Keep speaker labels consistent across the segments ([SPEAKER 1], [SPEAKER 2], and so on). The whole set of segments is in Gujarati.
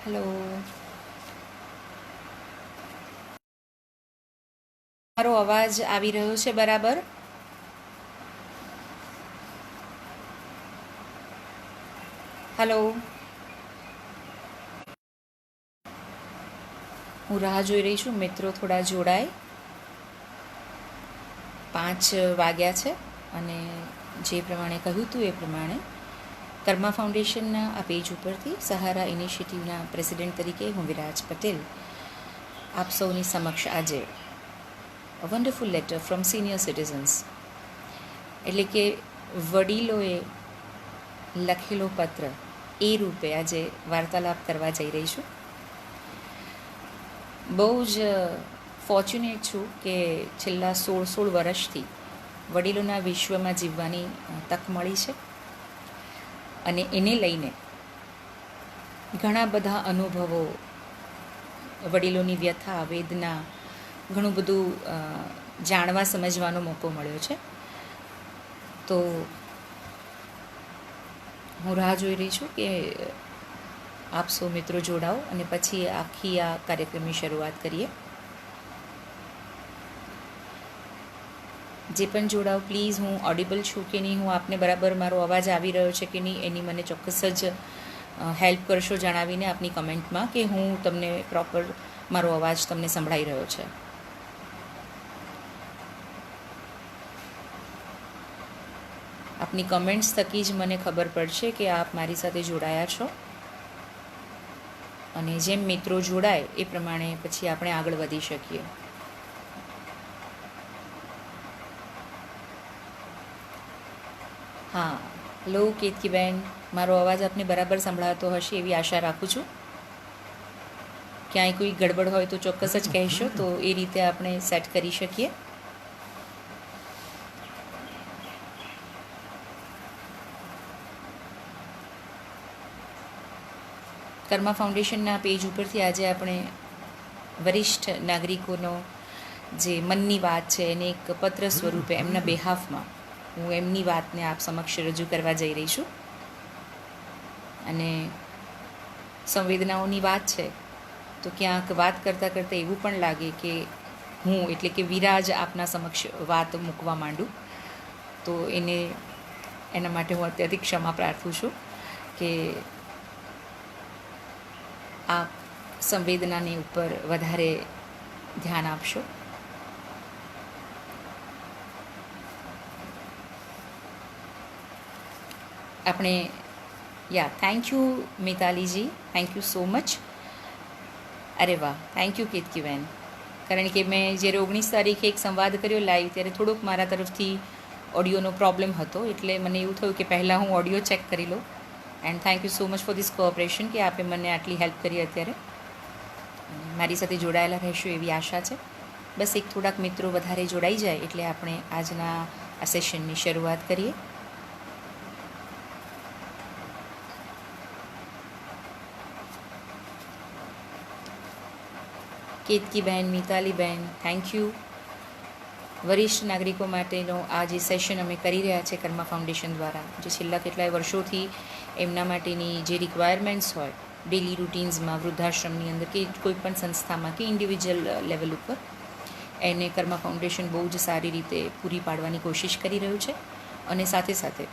[SPEAKER 1] હેલો, મારો અવાજ આવી રહ્યો છે બરાબર? હેલો, હું રાહ જોઈ રહી છું. મિત્રો થોડા જોડાય. 5 વાગ્યા છે અને જે પ્રમાણે કહ્યું હતું એ પ્રમાણે કર્મા ફાઉન્ડેશનના આ પેજ ઉપરથી સહારા ઇનિશિયેટિવના પ્રેસિડેન્ટ તરીકે હું વિરાજ પટેલ આપ સૌની સમક્ષ આજે a wonderful letter from senior citizens એટલે કે વડીલોએ લખેલો પત્ર એ રૂપે આજે વાર્તાલાપ કરવા જઈ રહી છું. બહુ જ ફોર્ચ્યુનેટ છું કે છેલ્લા 16 વર્ષથી વડીલોના વિશ્વમાં જીવવાની તક મળી છે અને એને લઈને ઘણા બધા અનુભવો, વડીલોની વ્યથા વેદના, ઘણું બધું જાણવા સમજવાનો મોકો મળ્યો છે. તો હું રાહ જોઈ રહી છું કે આપ સૌ મિત્રો જોડાઓ અને પછી આખી આ કાર્યક્રમની શરૂઆત કરીએ. જે પણ જોડાઓ પ્લીઝ, હું ઓડિબલ છું કે નહીં, હું આપને બરાબર મારો અવાજ આવી રહ્યો છે કે નહીં, એની મને ચોક્કસ જ હેલ્પ કરશો જણાવીને આપની કમેન્ટમાં કે હું તમને પ્રોપર મારો અવાજ તમને સંભળાઈ રહ્યો છે. આપની કમેન્ટ્સ થકી જ મને ખબર પડશે કે આપ મારી સાથે જોડાયા છો અને જેમ મિત્રો જોડાય એ પ્રમાણે પછી આપણે આગળ વધી શકીએ. હા, હેલો કેતકીબેન, મારો અવાજ આપને બરાબર સંભળાતો હશે એવી આશા રાખું છું. ક્યાંય કોઈ ગડબડ હોય તો ચોક્કસ જ કહેશો, તો એ રીતે આપણે સેટ કરી શકીએ. કર્મા ફાઉન્ડેશનના પેજ ઉપરથી આજે આપણે વરિષ્ઠ નાગરિકોનો જે મનની વાત છે એને એક પત્ર સ્વરૂપે એમના બેહાફમાં હું એમની વાતને આપ સમક્ષ રજૂ કરવા જઈ રહી છું. અને સંવેદનાઓની વાત છે તો ક્યાંક વાત કરતાં કરતાં એવું પણ લાગે કે હું એટલે કે વિરાજ આપના સમક્ષ વાત મૂકવા માંડું, તો એના માટે હું અત્યારથી ક્ષમા પ્રાર્થું છું કે આપ સંવેદનાની ઉપર વધારે ધ્યાન આપશો. આપણે thank you Mitaliji, thank you so much. અરે વાહ, થેન્ક યુ કેતકીબેન. કારણ કે મેં જ્યારે 19 તારીખે એક સંવાદ કર્યો લાઈવ, ત્યારે થોડુંક મારા તરફથી ઓડિયોનો પ્રોબ્લેમ હતો, એટલે મને એવું થયું કે પહેલાં હું ઓડિયો ચેક કરી લઉં. And thank you so much for this cooperation કે આપે મને આટલી હેલ્પ કરી. અત્યારે મારી સાથે જોડાયેલા રહેશો એવી આશા છે. બસ એક થોડાક મિત્રો વધારે જોડાઈ જાય એટલે આપણે આજના આ સેશનની શરૂઆત કરીએ. કેતકીબેન, મિતાલીબેન, થેન્ક યુ. વરિષ્ઠ નાગરિકો માટેનો આ જે સેશન અમે કરી રહ્યા છે કર્મા ફાઉન્ડેશન દ્વારા, જે છેલ્લા કેટલાય વર્ષોથી એમના માટેની જે રિક્વાયરમેન્ટ્સ હોય ડેલી રૂટીન્સમાં, વૃદ્ધાશ્રમની અંદર કે કોઈ પણ સંસ્થામાં કે ઇન્ડિવિજ્યુઅલ લેવલ ઉપર, એને કર્મા ફાઉન્ડેશન બહુ જ સારી રીતે પૂરી પાડવાની કોશિશ કરી રહ્યું છે. અને સાથે સાથે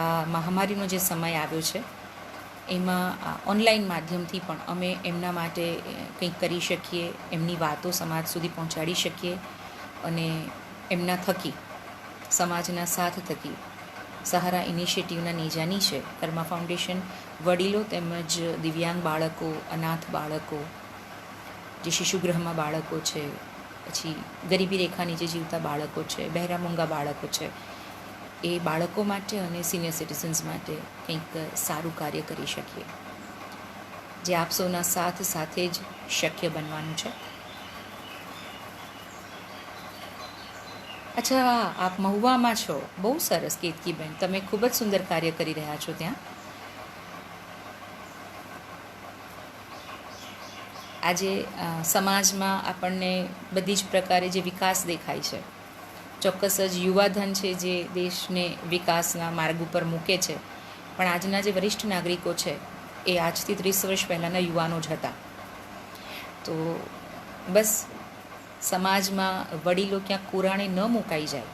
[SPEAKER 1] આ મહામારીનો જે સમય આવ્યો છે એમાં ઓનલાઈન માધ્યમથી પણ અમે એમના માટે કંઈક કરી શકીએ, એમની વાતો સમાજ સુધી પહોંચાડી શકીએ અને એમના થકી, સમાજના સાથ થકી સહારા ઇનિશિયેટિવના નેજાની છે કર્મા ફાઉન્ડેશન વડીલો તેમજ દિવ્યાંગ બાળકો, અનાથ બાળકો, જે શિશુગૃહમાં બાળકો છે, પછી ગરીબી રેખા નીચે જીવતા બાળકો છે, બહેરા મૂંગા બાળકો છે, એ બાળકો માટે અને સિનિયર સિટીઝન્સ માટે કંઈક સારું કાર્ય કરી શકીએ, જે આપ સૌના સાથ સાથે જ શક્ય બનવાનું છે. અચ્છા, આપ મહુવામાં છો, બહુ સરસ કેતકીબેન, તમે ખૂબ જ સુંદર કાર્ય કરી રહ્યા છો ત્યાં. આજે સમાજમાં આપણને બધી જ પ્રકારે જે વિકાસ દેખાય છે, ચોક્કસ જ યુવાધન છે જે દેશને વિકાસના માર્ગ ઉપર મૂકે છે, પણ આજના જે વરિષ્ઠ નાગરિકો છે એ આજથી 30 વર્ષ પહેલાંના યુવાનો જ હતા. તો બસ સમાજમાં વડીલો ક્યાંક કુરાણે ન મુકાઈ જાય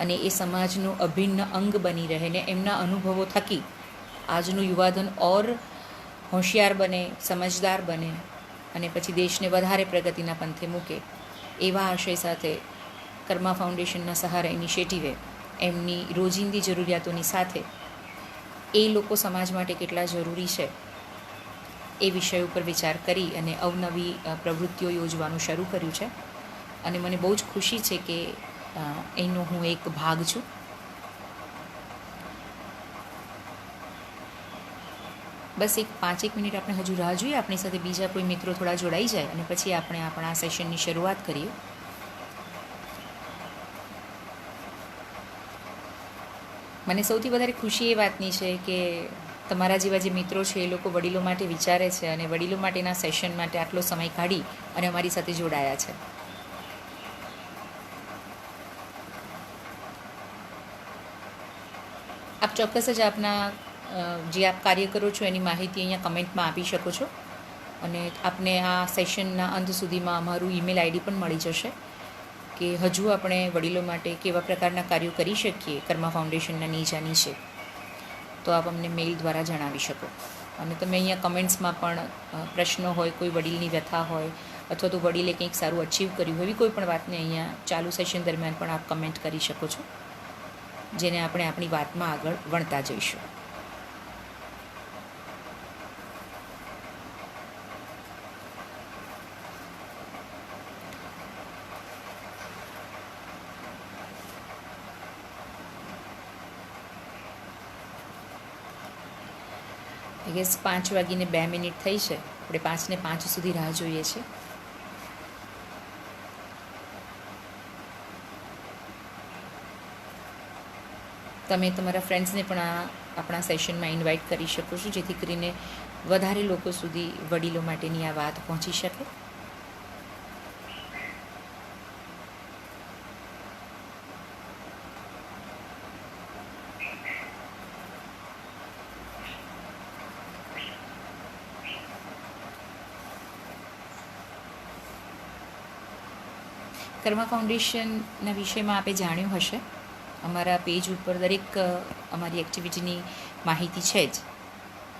[SPEAKER 1] અને એ સમાજનું અભિન્ન અંગ બની રહે ને એમના અનુભવો થકી આજનું યુવાધન ઓર હોશિયાર બને, સમજદાર બને અને પછી દેશને વધારે પ્રગતિના પંથે મૂકે, એવા આશય સાથે કર્મા ફાઉન્ડેશનના સહારા ઇનિશિયેટિવે એમની રોજિંદી જરૂરિયાતોની સાથે એ લોકો સમાજ માટે કેટલા જરૂરી છે એ વિષય ઉપર વિચાર કરી અને અવનવી પ્રવૃત્તિઓ યોજવાનું શરૂ કર્યું છે. અને મને બહુ જ ખુશી છે કે એનો હું એક ભાગ છું. બસ એક 5 મિનિટ આપણે હજુ રાહ જોઈએ, આપણી સાથે બીજા કોઈ મિત્રો થોડા જોડાઈ જાય અને પછી આપણે આપણા સેશનની શરૂઆત કરીએ. મને સૌથી વધારે ખુશી એ વાતની છે કે તમારા જેવા જે મિત્રો છે એ લોકો વડીલો માટે વિચારે છે અને વડીલો માટેના સેશન માટે આટલો સમય કાઢી અને અમારી સાથે જોડાયા છે. આપ ચોક્કસ જ આપના જે આપ કાર્ય કરો છો એની માહિતી અહીંયા કમેન્ટમાં આપી શકો છો અને આપને આ સેશનના અંત સુધીમાં અમારું ઈમેલ આઈડી પણ મળી જશે કે હજુ આપણે વડીલો માટે કેવા પ્રકારના કાર્યો કરી શકીએ કર્મા ફાઉન્ડેશનના નીચે, તો આપ અમને મેઇલ દ્વારા જણાવી શકો. અને તમે અહીંયા કમેન્ટ્સમાં પણ પ્રશ્નો હોય, કોઈ વડીલની વ્યથા હોય અથવા તો વડીલે કંઈક સારું અચીવ કર્યું હોય, એવી કોઈ પણ વાતને અહીંયા ચાલુ સેશન દરમિયાન પણ આપ કમેન્ટ કરી શકો છો, જેને આપણે આપણી વાતમાં આગળ વણતા જઈશું. આઈ ગેસ 5:02 થઈ છે. આપણે 5:05 સુધી રાહ જોઈએ છીએ. તમે તમારા ફ્રેન્ડ્સને પણ આપણા સેશનમાં ઇન્વાઇટ કરી શકો છો, જેથી કરીને વધારે લોકો સુધી વડીલો માટેની આ વાત પહોંચી શકે. કર્મા ફાઉન્ડેશનના વિષયમાં આપે જાણ્યું હશે, અમારા પેજ ઉપર દરેક અમારી એક્ટિવિટીની માહિતી છે જ,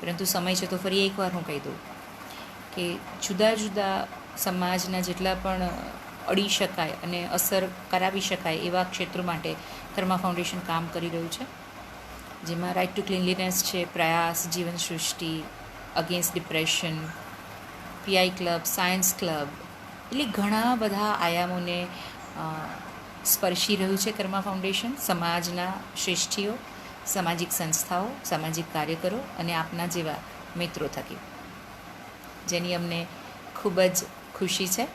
[SPEAKER 1] પરંતુ સમય છે તો ફરી એકવાર હું કહી દઉં કે જુદા જુદા સમાજના જેટલા પણ અડી શકાય અને અસર કરાવી શકાય એવા ક્ષેત્રો માટે કર્મા ફાઉન્ડેશન કામ કરી રહ્યું છે, જેમાં રાઇટ ટુ ક્લીનલીનેસ છે, પ્રયાસ, જીવન સૃષ્ટિ, against depression, PI club, science club, એટલે ઘણા બધા આયામોને સ્પર્શી રહ્યું છે કર્મા ફાઉન્ડેશન. સમાજના શ્રેષ્ઠીઓ, સામાજિક સંસ્થાઓ, સામાજિક કાર્યકરો અને આપના જેવા મિત્રો થકી, જેની અમને ખૂબ જ ખુશી છે.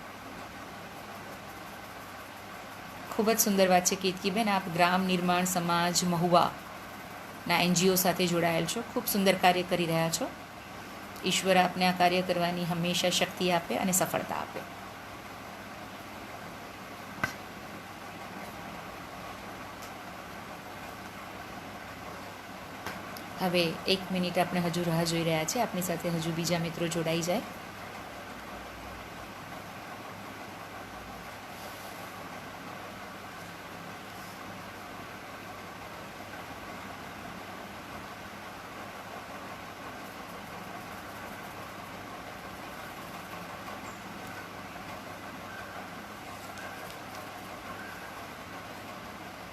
[SPEAKER 1] ખૂબ જ સુંદર વાત છે કેતકીબેન, આપ ગ્રામ નિર્માણ સમાજ મહુવાના NGO સાથે જોડાયેલ છો, ખૂબ સુંદર કાર્ય કરી રહ્યા છો. ઈશ્વર આપને આ કાર્ય કરવાની હંમેશા શક્તિ આપે અને સફળતા આપે. હવે 1 મિનિટ આપણે હજુ રાહ જોઈ રહ્યા છીએ, આપણી સાથે હજુ બીજા મિત્રો જોડાઈ જાય.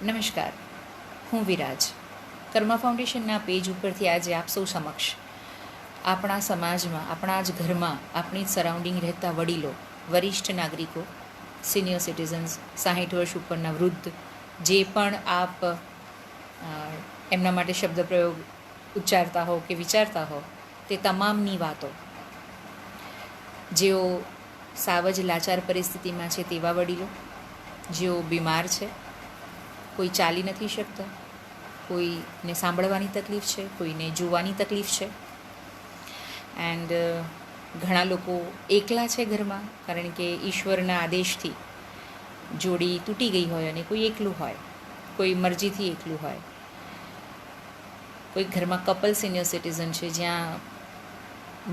[SPEAKER 1] નમસ્કાર, હું વિરાજ. કર્મા ફાઉન્ડેશનના પેજ ઉપરથી આજે આપ સૌ સમક્ષ આપણા સમાજમાં, આપણા જ ઘરમાં, આપણી જ સરાઉન્ડિંગ રહેતા વડીલો, વરિષ્ઠ નાગરિકો, સિનિયર સિટીઝન્સ, 60 વર્ષ ઉપરના વૃદ્ધ, જે પણ આપ એમના માટે શબ્દ પ્રયોગ ઉચ્ચારતા હો કે વિચારતા હો, તે તમામની વાતો, જેઓ સાવ જ લાચાર પરિસ્થિતિમાં છે તેવા વડીલો, જેઓ બીમાર છે, કોઈ ચાલી નથી શકતા, કોઈને સાંભળવાની તકલીફ છે, કોઈને જોવાની તકલીફ છે, એન્ડ ઘણા લોકો એકલા છે ઘરમાં, કારણ કે ઈશ્વરના આદેશથી જોડી તૂટી ગઈ હોય અને કોઈ એકલું હોય, કોઈ મરજીથી એકલું હોય. કોઈ ઘરમાં કપલ સિનિયર સિટીઝન છે જ્યાં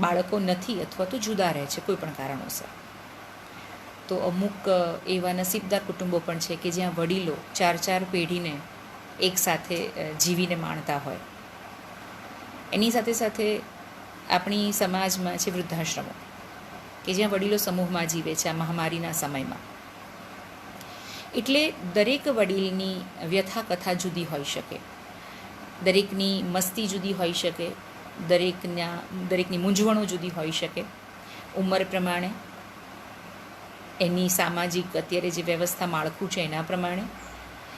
[SPEAKER 1] બાળકો નથી અથવા તો જુદા રહે છે કોઈ પણ કારણોસર. તો અમુક એવા નસીબદાર કુટુંબો પણ છે કે જ્યાં વડીલો 4 પેઢીને એકસાથે જીવીને માણતા હોય. એની સાથે સાથે આપણી સમાજમાં છે વૃદ્ધાશ્રમો કે જ્યાં વડીલો સમૂહમાં જીવે છે આ મહામારીના સમયમાં. એટલે દરેક વડીલની વ્યથા કથા જુદી હોઈ શકે, દરેકની મસ્તી જુદી હોઈ શકે, દરેકની મૂંઝવણો જુદી હોઈ શકે, ઉંમર પ્રમાણે, એની સામાજિક અત્યારે જે વ્યવસ્થા માળખું છે એના પ્રમાણે,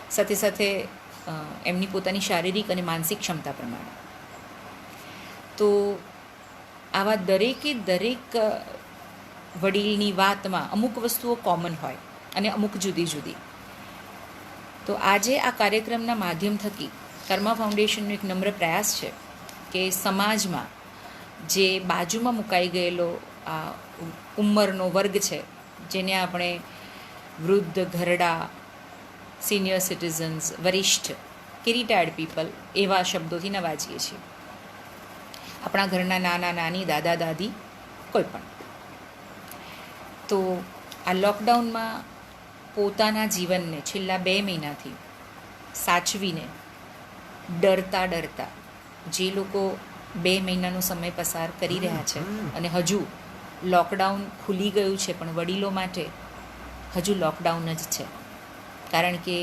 [SPEAKER 1] સાથે સાથે એમની પોતાની શારીરિક અને માનસિક ક્ષમતા પ્રમાણે. તો આવા દરેક વડીલની વાતમાં અમુક વસ્તુઓ કોમન હોય અને અમુક જુદી જુદી. તો આજે આ કાર્યક્રમના માધ્યમ થકી કર્મા ફાઉન્ડેશનનો એક નમ્ર પ્રયાસ છે કે સમાજમાં જે બાજુમાં મુકાઈ ગયેલો આ ઉંમરનો વર્ગ છે, જેને આપણે વૃદ્ધ, ઘરડા, સિનિયર સિટીઝન્સ, વરિષ્ઠ કે રિટાયર્ડ પીપલ એવા શબ્દોથી નવાજીએ છીએ. આપણા ઘરના નાના નાની, દાદા દાદી, કોઈ પણ. તો આ લોકડાઉનમાં પોતાના જીવનને છેલ્લા 2 મહિનાથી સાચવીને ડરતા જે લોકો 2 મહિનાનો સમય પસાર કરી રહ્યા છે અને હજુ લોકડાઉન ખુલી ગયું છે પણ વડીલો માટે હજુ લોકડાઉન જ છે. કારણ કે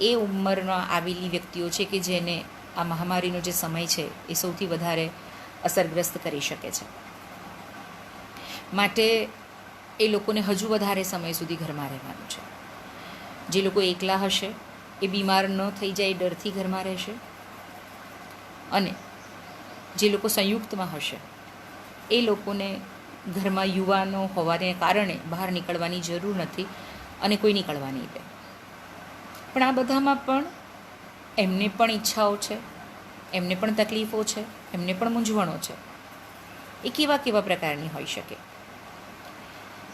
[SPEAKER 1] એ ઉંમરમાં આવેલી વ્યક્તિઓ છે કે જેને આ મહામારીનો જે સમય છે એ સૌથી વધારે અસરગ્રસ્ત કરી શકે છે. માટે એ લોકોને હજુ વધારે સમય સુધી ઘરમાં રહેવાનું છે. જે લોકો એકલા હશે એ બીમાર ન થઈ જાય ડરથી ઘરમાં રહેશે, અને જે લોકો સંયુક્તમાં હશે એ લોકોને ઘરમાં યુવાનો હોવાને કારણે બહાર નીકળવાની જરૂર નથી અને કોઈ નીકળવા નહીં દે. પણ આ બધામાં પણ એમને પણ ઈચ્છાઓ છે, એમને પણ તકલીફો છે, એમને પણ મૂંઝવણો છે. એ કેવા પ્રકારની હોઈ શકે?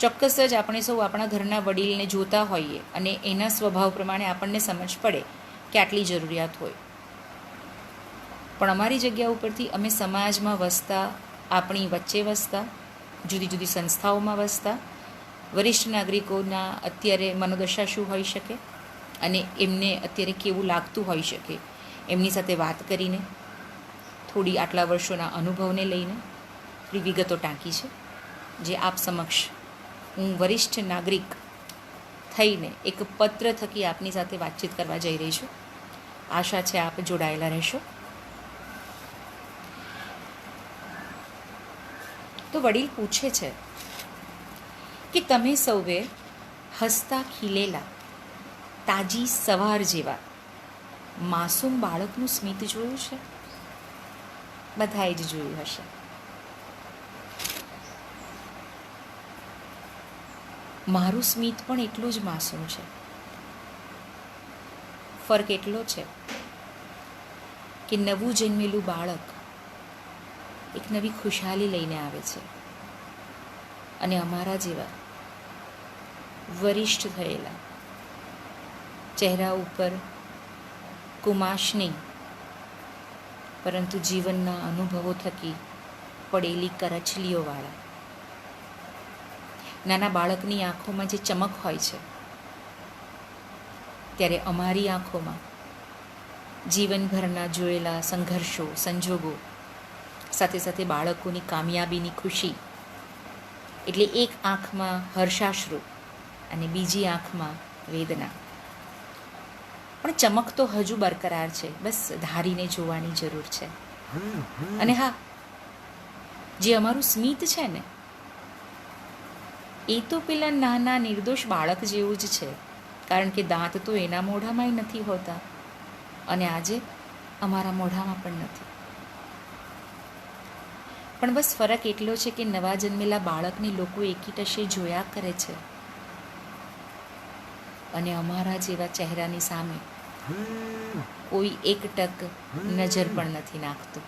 [SPEAKER 1] ચોક્કસ જ આપણે સૌ આપણા ઘરના વડીલને જોતા હોઈએ અને એના સ્વભાવ પ્રમાણે આપણને સમજ પડે કે આટલી જરૂરિયાત હોય. પણ અમારી જગ્યા ઉપરથી અમે સમાજમાં વસતા, આપણી વચ્ચે વસતા, જુદી જુદી સંસ્થાઓમાં વસતા વરિષ્ઠ નાગરિકોના અત્યારે મનોદશા શું હોઈ શકે અને એમને અત્યારે કેવું લાગતું હોઈ શકે, એમની સાથે વાત કરીને થોડી આટલા વર્ષોના અનુભવને લઈને થોડી વિગતો ટાંકી છે, જે આપ સમક્ષ હું વરિષ્ઠ નાગરિક થઈને એક પત્ર થકી આપની સાથે વાતચીત કરવા જઈ રહી છું. આશા છે આપ જોડાયેલા રહેશો. તો વડીલ પૂછે છે કે તમે સૌએ હસતા ખીલેલા તાજી સવાર જેવા માસૂમ બાળકનું સ્મિત જોયું છે? બધાએ જ જોયું હશે. મારું સ્મિત પણ એટલું જ માસૂમ છે. ફરક એટલો છે કે નવું જન્મેલું બાળક એક નવી ખુશાલી લઈને આવે છે અને અમારા જેવા વરિષ્ઠ થયેલા ચહેરા ઉપર કુમાશ નહીં પરંતુ જીવનના અનુભવો થકી પડેલી કરચલીઓવાળા નાના બાળકની આંખોમાં જે ચમક હોય છે, ત્યારે અમારી આંખોમાં જીવનભરના જોયેલા સંઘર્ષો, સંજોગો, સાથે સાથે બાળકોની કામયાબીની ખુશી, એટલે એક આંખમાં હર્ષાશ્રુ અને બીજી આંખમાં વેદના. પણ ચમક તો હજુ બરકરાર છે, બસ ધારીને જોવાની જરૂર છે. અને હા, જે અમારું સ્મિત છે ને એ તો પેલા નાના નિર્દોષ બાળક જેવું જ છે, કારણ કે દાંત તો એના મોઢામાંય નથી હોતા અને આજે અમારા મોઢામાં પણ નથી. પણ બસ ફરક એટલો છે કે નવા જન્મેલા બાળકને લોકો એકીટશે જોયા કરે છે અને અમારા જેવા ચહેરાની સામે કોઈ એક ટક નજર પણ નથી નાખતું.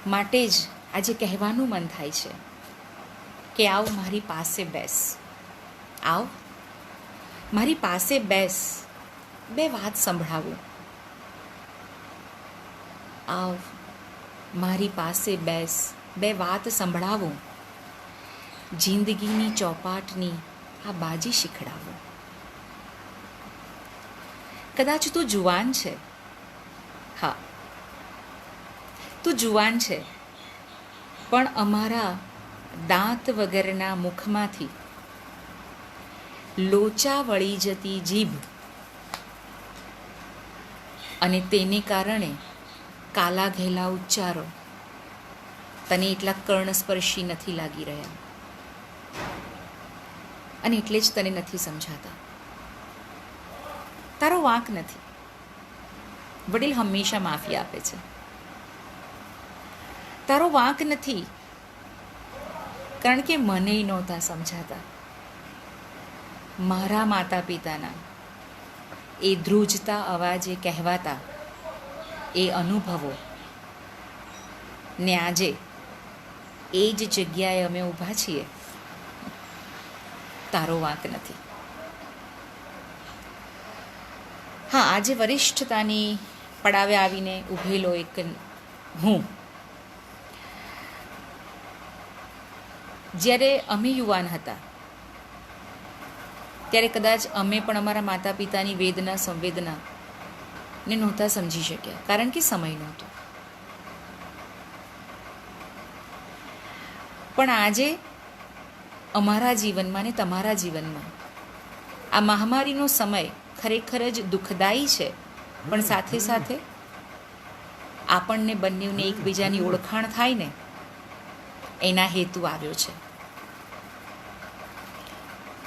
[SPEAKER 1] માટે જ આજે કહેવાનું મન થાય છે કે આવ મારી પાસે બેસ, આવ મારી પાસે બેસ, બે વાત સંભળાવું. આવ, મારી પાસે બેસ, બે વાત સંભળાવું, જિંદગીની ચોપાટની આ બાજી શીખડાવું. કદાચ તું જુવાન છે, હા તું જુવાન છે, પણ અમારા દાંત વગરના મુખમાંથી લોચા વળી જતી જીભ અને તેને કારણે કાલા ઘેલા ઉચ્ચારો તને એટલા કર્ણસ્પર્શી નથી લાગી રહ્યા, અને એટલે જ તને નથી સમજાતા. તારો વાંક નથી. વડીલ હંમેશા માફી આપે છે. તારો વાંક નથી, કારણ કે મને નહોતા સમજાતા. મારા માતા પિતાના એ ધ્રુજતા અવાજે કહેવાતા એ અનુભવો ને આજે એ જ જગ્યાએ અમે ઊભા છીએ. તારો વાંક નથી. હા, આજે વરિષ્ઠતાની પડાવે આવીને ઊભેલો એક હું, જ્યારે અમે યુવાન હતા ત્યારે કદાચ અમે પણ અમારા માતા પિતાની વેદના સંવેદના ને નહોતા સમજી શક્યા, કારણ કે સમય નહોતો. પણ આજે અમારા જીવનમાં ને તમારા જીવનમાં આ મહામારીનો સમય ખરેખર જ દુઃખદાયી છે, પણ સાથે સાથે આપણને બંનેને એકબીજાની ઓળખાણ થાય ને એના હેતુ આવ્યો છે.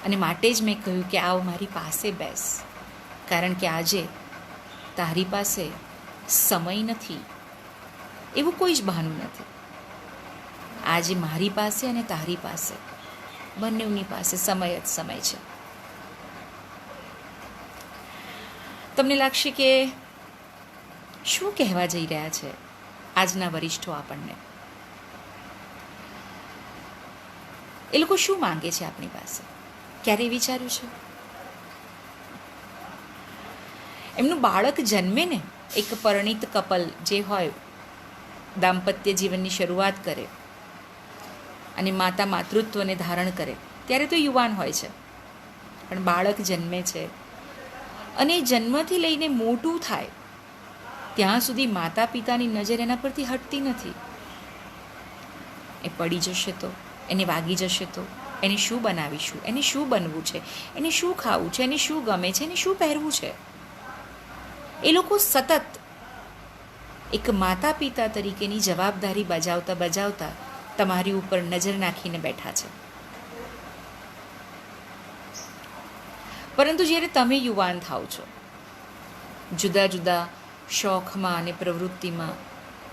[SPEAKER 1] અને માટે જ મેં કહ્યું કે આવ મારી પાસે બેસ, કારણ કે આજે તારી પાસે સમય નથી એવું કોઈ જ બહાનું નથી. આજે મારી પાસે અને તારી પાસે બંનેની પાસે સમય જ સમય છે. તમને લાગશે કે શું કહેવા જઈ રહ્યા છે આજના વરિષ્ઠો આપણને, એ લોકો શું માંગે છે આપણી પાસે? ક્યારેય વિચાર્યું છે? એમનું બાળક જન્મે ને, એક પરિણીત કપલ જે હોય દાંપત્ય જીવનની શરૂઆત કરે અને માતા માતૃત્વને ધારણ કરે ત્યારે તો યુવાન હોય છે, પણ બાળક જન્મે છે અને જન્મથી લઈને મોટું થાય ત્યાં સુધી માતા પિતાની નજર એના પરથી હટતી નથી. એ પડી જશે તો, એને વાગી જશે તો, એને શું બનાવીશું, એને શું બનવું છે, એને શું ખાવું છે, એને શું ગમે છે, એને શું પહેરવું છે. એ લોકો સતત એક માતા પિતા તરીકેની જવાબદારી બજાવતા બજાવતા તમારી ઉપર નજર નાખીને બેઠા છે. પરંતુ જ્યારે તમે યુવાન થાવ છો, જુદા જુદા શોખમાં અને પ્રવૃત્તિમાં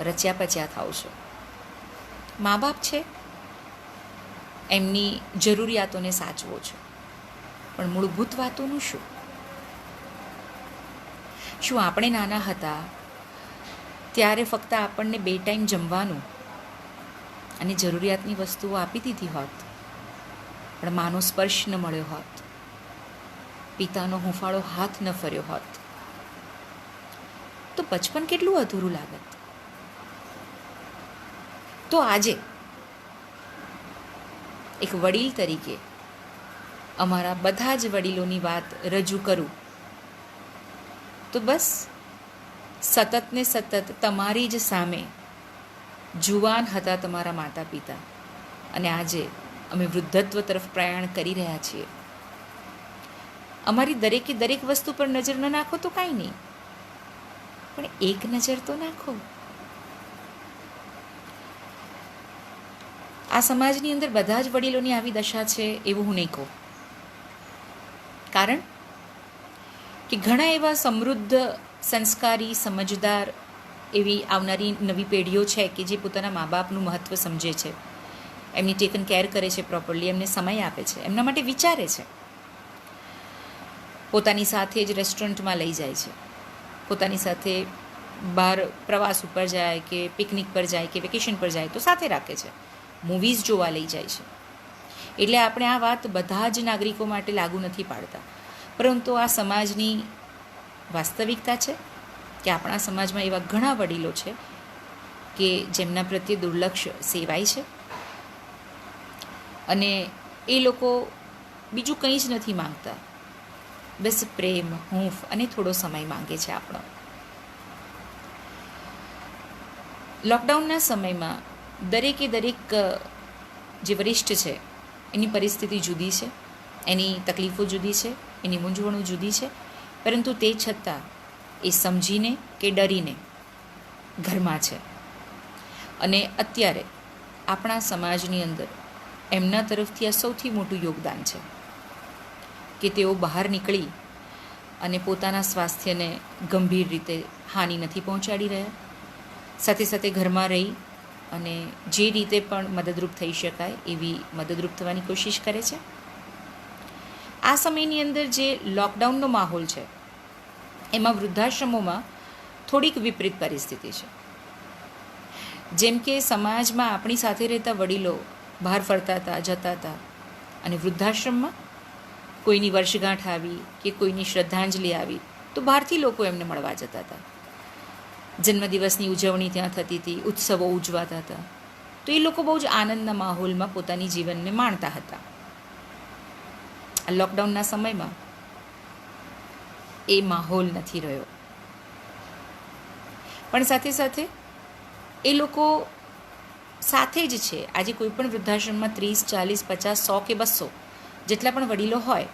[SPEAKER 1] રચ્યા પચ્યા થાવ છો, મા બાપ છે એમની જરૂરિયાતોને સાચવો છો, પણ મૂળભૂત વાતોનું શું? શું આપણે નાના હતા ત્યારે ફક્ત આપણને 2 ટાઈમ જમવાનું અને જરૂરિયાતની વસ્તુઓ આપી દીધી હોત, પણ માનો સ્પર્શ ન મળ્યો હોત, પિતાનો હુંફાળો હાથ ન ફર્યો હોત, તો બચપન કેટલું અધૂરું લાગત? તો આજે એક વડીલ તરીકે અમારા બધા જ વડીલોની વાત રજૂ કરું તો બસ સતત ને સતત તમારી જ સામે જુવાન હતા તમારા માતા પિતા, અને આજે અમે વૃદ્ધત્વ તરફ પ્રયાણ કરી રહ્યા છીએ. અમારી દરેકે દરેક વસ્તુ પર નજર ન નાખો તો કાંઈ નહીં, પણ એક નજર તો નાખો. આ સમાજની અંદર બધા જ વડીલોની આવી દશા છે એવું હું નહીં કહું, કારણ કે ઘણા એવા સમૃદ્ધ, સંસ્કારી, સમજદાર એવી આવનારી નવી પેઢીઓ છે કે જે પોતાના મા બાપનું મહત્ત્વ સમજે છે, એમની ટેકન કેર કરે છે પ્રોપરલી, એમને સમય આપે છે, એમના માટે વિચારે છે, પોતાની સાથે જ રેસ્ટોરન્ટમાં લઈ જાય છે, પોતાની સાથે બહાર પ્રવાસ ઉપર જાય કે પિકનિક પર જાય કે વેકેશન પર જાય તો સાથે રાખે છે, મૂવીઝ જોવા લઈ જાય છે. એટલે આપણે આ વાત બધા જ નાગરિકો માટે લાગુ નથી પાડતા, પરંતુ આ સમાજની વાસ્તવિકતા છે કે આપણા સમાજમાં એવા ઘણા વડીલો છે કે જેમના પ્રત્યે દુર્લક્ષ સેવાય છે અને એ લોકો બીજું કંઈ જ નથી માંગતા, બસ પ્રેમ, હૂંફ અને થોડો સમય માંગે છે આપણો. લોકડાઉનના સમયમાં દરેકે દરેક જે વરિષ્ઠ છે એની પરિસ્થિતિ જુદી છે, એની તકલીફો જુદી છે, એની મૂંઝવણો જુદી છે, પરંતુ તે છતાં એ સમજીને કે ડરીને ઘરમાં છે. અને અત્યારે આપણા સમાજની અંદર એમના તરફથી આ સૌથી મોટું યોગદાન છે કે તેઓ બહાર નીકળી અને પોતાના સ્વાસ્થ્યને ગંભીર રીતે હાનિ નથી પહોંચાડી રહ્યા, સાથે સાથે ઘરમાં રહી અને જે રીતે પણ મદદરૂપ થઈ શકાય એવી મદદરૂપ થવાની કોશિશ કરે છે. આ સમયની અંદર જે લોકડાઉનનો માહોલ છે એમાં વૃદ્ધાશ્રમોમાં થોડીક વિપરીત પરિસ્થિતિ છે. જેમ કે સમાજમાં આપણી સાથે રહેતા વડીલો બહાર ફરતા હતા, જતા હતા, અને વૃદ્ધાશ્રમમાં કોઈની વર્ષગાંઠ આવી કે કોઈની શ્રદ્ધાંજલિ આવી તો બહારથી લોકો એમને મળવા જતા હતા. જન્મદિવસની ઉજવણી ત્યાં થતી હતી, ઉત્સવો ઉજવાતા હતા, તો એ લોકો બહુ જ આનંદના માહોલમાં પોતાની જીવનને માણતા હતા. આ લોકડાઉનના સમયમાં એ માહોલ નથી રહ્યો. પણ સાથે સાથે એ લોકો સાથે જ છે. આજે કોઈ પણ વૃદ્ધાશ્રમમાં 30, 40, 50, 100 કે 200 જેટલા પણ વડીલો હોય,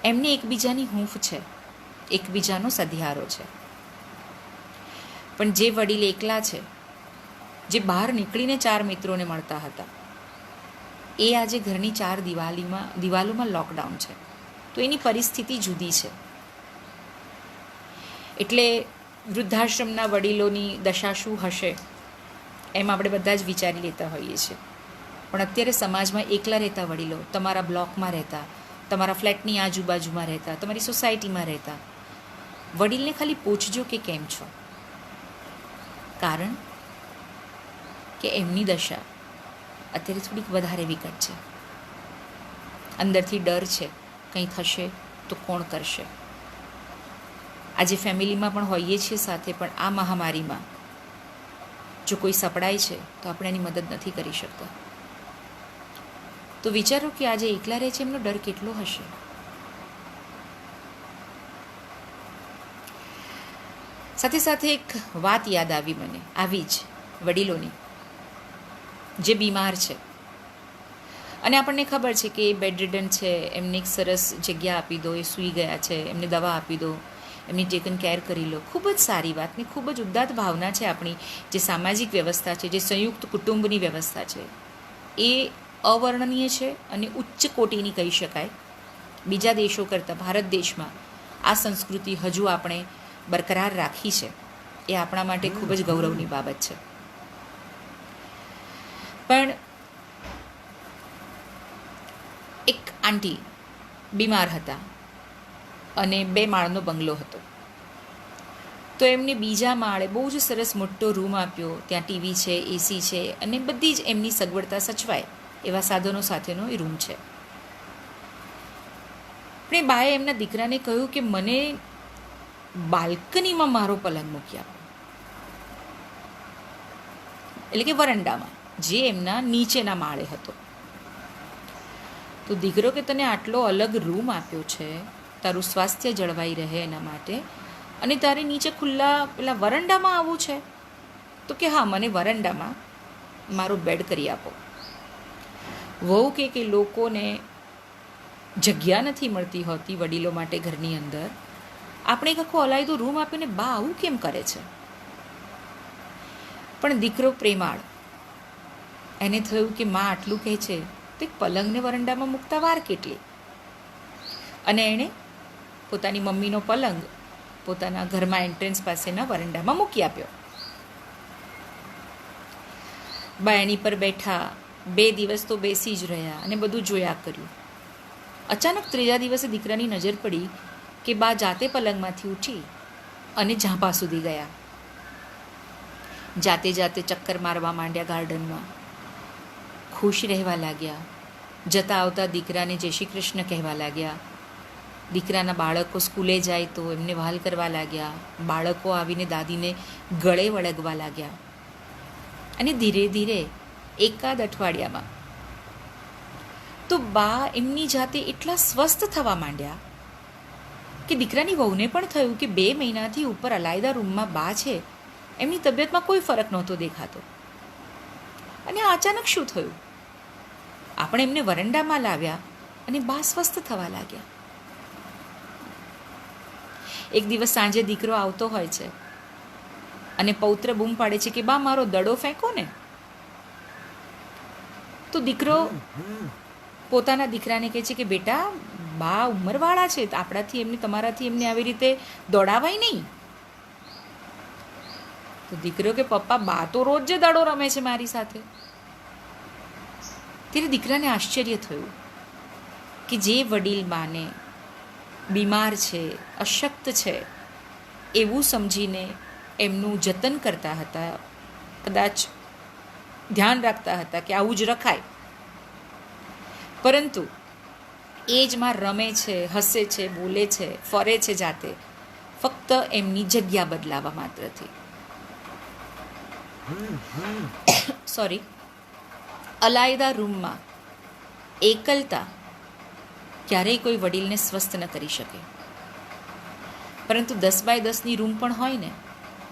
[SPEAKER 1] એમને એકબીજાની હૂંફ છે, એકબીજાનો સધિયારો છે. પણ જે વડીલ એકલા છે, જે બહાર નીકળીને 4 મિત્રોને મળતા હતા, એ આજે ઘરની 4 દિવાલોમાં લોકડાઉન છે, તો એની પરિસ્થિતિ જુદી છે. એટલે વૃદ્ધાશ્રમના વડીલોની દશા શું હશે એમ આપણે બધા જ વિચારી લેતા હોઈએ છીએ. પણ અત્યારે સમાજમાં એકલા રહેતા વડીલો, તમારા બ્લોકમાં રહેતા, તમારા ફ્લેટની આજુબાજુમાં રહેતા, તમારી સોસાયટીમાં રહેતા વડીલને ખાલી પૂછજો કે કેમ છો. કારણ કે એમની દશા અત્યારે થોડીક વધારે વિકટ છે. અંદરથી ડર છે, કંઈ થશે તો કોણ કરશે. આજે ફેમિલીમાં પણ હોઈએ છીએ સાથે, પણ આ મહામારીમાં જો કોઈ સપડાય છે તો આપણે એની મદદ નથી કરી શકતા. તો વિચારો કે આજે એકલા રહે છે, એમનો ડર કેટલો હશે. સાથે સાથે એક વાત યાદ આવી મને, આવી જ વડીલોની જે બીમાર છે અને આપણને ખબર છે કે એ બેડરિડન છે, એમને એક સરસ જગ્યા આપી દો, એ સૂઈ ગયા છે, એમને દવા આપી દો, એમની ટેકન કેર કરી લો. ખૂબ જ સારી વાત ને ખૂબ જ ઉદાત્ત ભાવના છે. આપણી જે સામાજિક વ્યવસ્થા છે, જે સંયુક્ત કુટુંબની વ્યવસ્થા છે, એ અવર્ણનીય છે અને ઉચ્ચ કોટીની કહી શકાય. બીજા દેશો કરતાં ભારત દેશમાં આ સંસ્કૃતિ હજુ આપણે બરકરાર રાખી છે, એ આપણા માટે ખૂબ જ ગૌરવની બાબત છે. પણ એક આંટી બીમાર હતા અને 2 માળનો બંગલો હતો. તો એમને બીજા માળે બહુ જ સરસ મોટો રૂમ આપ્યો. ત્યાં ટીવી છે, એસી છે અને બધી જ એમની સગવડતા સચવાય એવા સાધનો સાથેનો એ રૂમ છે. પણ એ બાએ એમના દીકરાને કહ્યું કે મને બાલ્કનીમાં મારો પલંગ મૂકી આપો, એટલે કે વરંડામાં, જે એમના નીચેના માળે હતો. તો દીકરો કે તને આટલો અલગ રૂમ આપ્યો છે તારું સ્વાસ્થ્ય જળવાઈ રહે એના માટે, અને તારે નીચે ખુલ્લા પેલા વરંડામાં આવવું છે? તો કે હા, મને વરંડામાં મારો બેડ કરી આપો. વહુ કે લોકોને જગ્યા નથી મળતી હોતી વડીલો માટે ઘરની અંદર, આપણે એક આખો અલાયદો રૂમ આપીને બા આવું કેમ કરે છે? પણ દીકરો પ્રેમાળ, એને થયું કે માં આટલું કહે છે તો એક પલંગને વરંડામાં મૂકતા વાર કેટલી. અને એણે પોતાની મમ્મીનો પલંગ પોતાના ઘરમાં એન્ટ્રન્સ પાસેના વરંડામાં મૂકી આપ્યો. બા એની પર બેઠા, 2 દિવસ તો બેસી જ રહ્યા અને બધું જોયા કર્યું. અચાનક 3જા દિવસે દીકરાની નજર પડી કે બા જાતે પલંગમાંથી ઉઠી અને ઝાંપા સુધી ગયા. જાતે જાતે ચક્કર મારવા માંડ્યા ગાર્ડનમાં, ખુશ રહેવા લાગ્યા. જતા આવતા દીકરાને જય શ્રી કૃષ્ણ કહેવા લાગ્યા. દીકરાના બાળકો સ્કૂલે જાય તો એમને વહાલ કરવા લાગ્યા. બાળકો આવીને દાદીને ગળે વળગવા લાગ્યા. અને ધીરે ધીરે એકાદ અઠવાડિયામાં તો બા એમની જાતે એટલા સ્વસ્થ થવા માંડ્યા કે દીકરાની વહુને પણ થયું કે 2 મહિનાથી ઉપર અલાયદા રૂમમાં બા છે, એમની તબિયતમાં કોઈ ફરક નહોતો દેખાતો. અને અચાનક શું થયું? આપણે એમને વરંડામાં લાવ્યા અને બા સ્વસ્થ થવા લાગ્યા. એક દિવસ સાંજે દીકરો આવતો હોય છે અને પૌત્ર બૂમ પાડે છે કે બા મારો દડો ફેંકો ને. તો દીકરો પોતાના દીકરાને કહે છે કે બેટા બા ઉંમરવાળા છે, તમારાથી એમને આવી રીતે દોડાવાય નહીં. તો દીકરો કે પપ્પા બા તો રોજ જે દડો રમે છે મારી સાથે. ત્યારે દીકરાને આશ્ચર્ય થયું કે જે વડીલ બાને બીમાર છે, અશક્ત છે એવું સમજીને એમનું જતન કરતા હતા, કદાચ ધ્યાન રાખતા હતા કે આવું જ રખાય, પરંતુ એજમાં રમે છે, હસે છે, બોલે છે, ફરે છે જાતે, ફક્ત એમની જગ્યા બદલાવા માત્રથી. અલાયદા રૂમમાં એકલતા ક્યારેય કોઈ વડીલને સ્વસ્થ ન કરી શકે. પરંતુ 10 બાય 10ની રૂમ પણ હોય ને,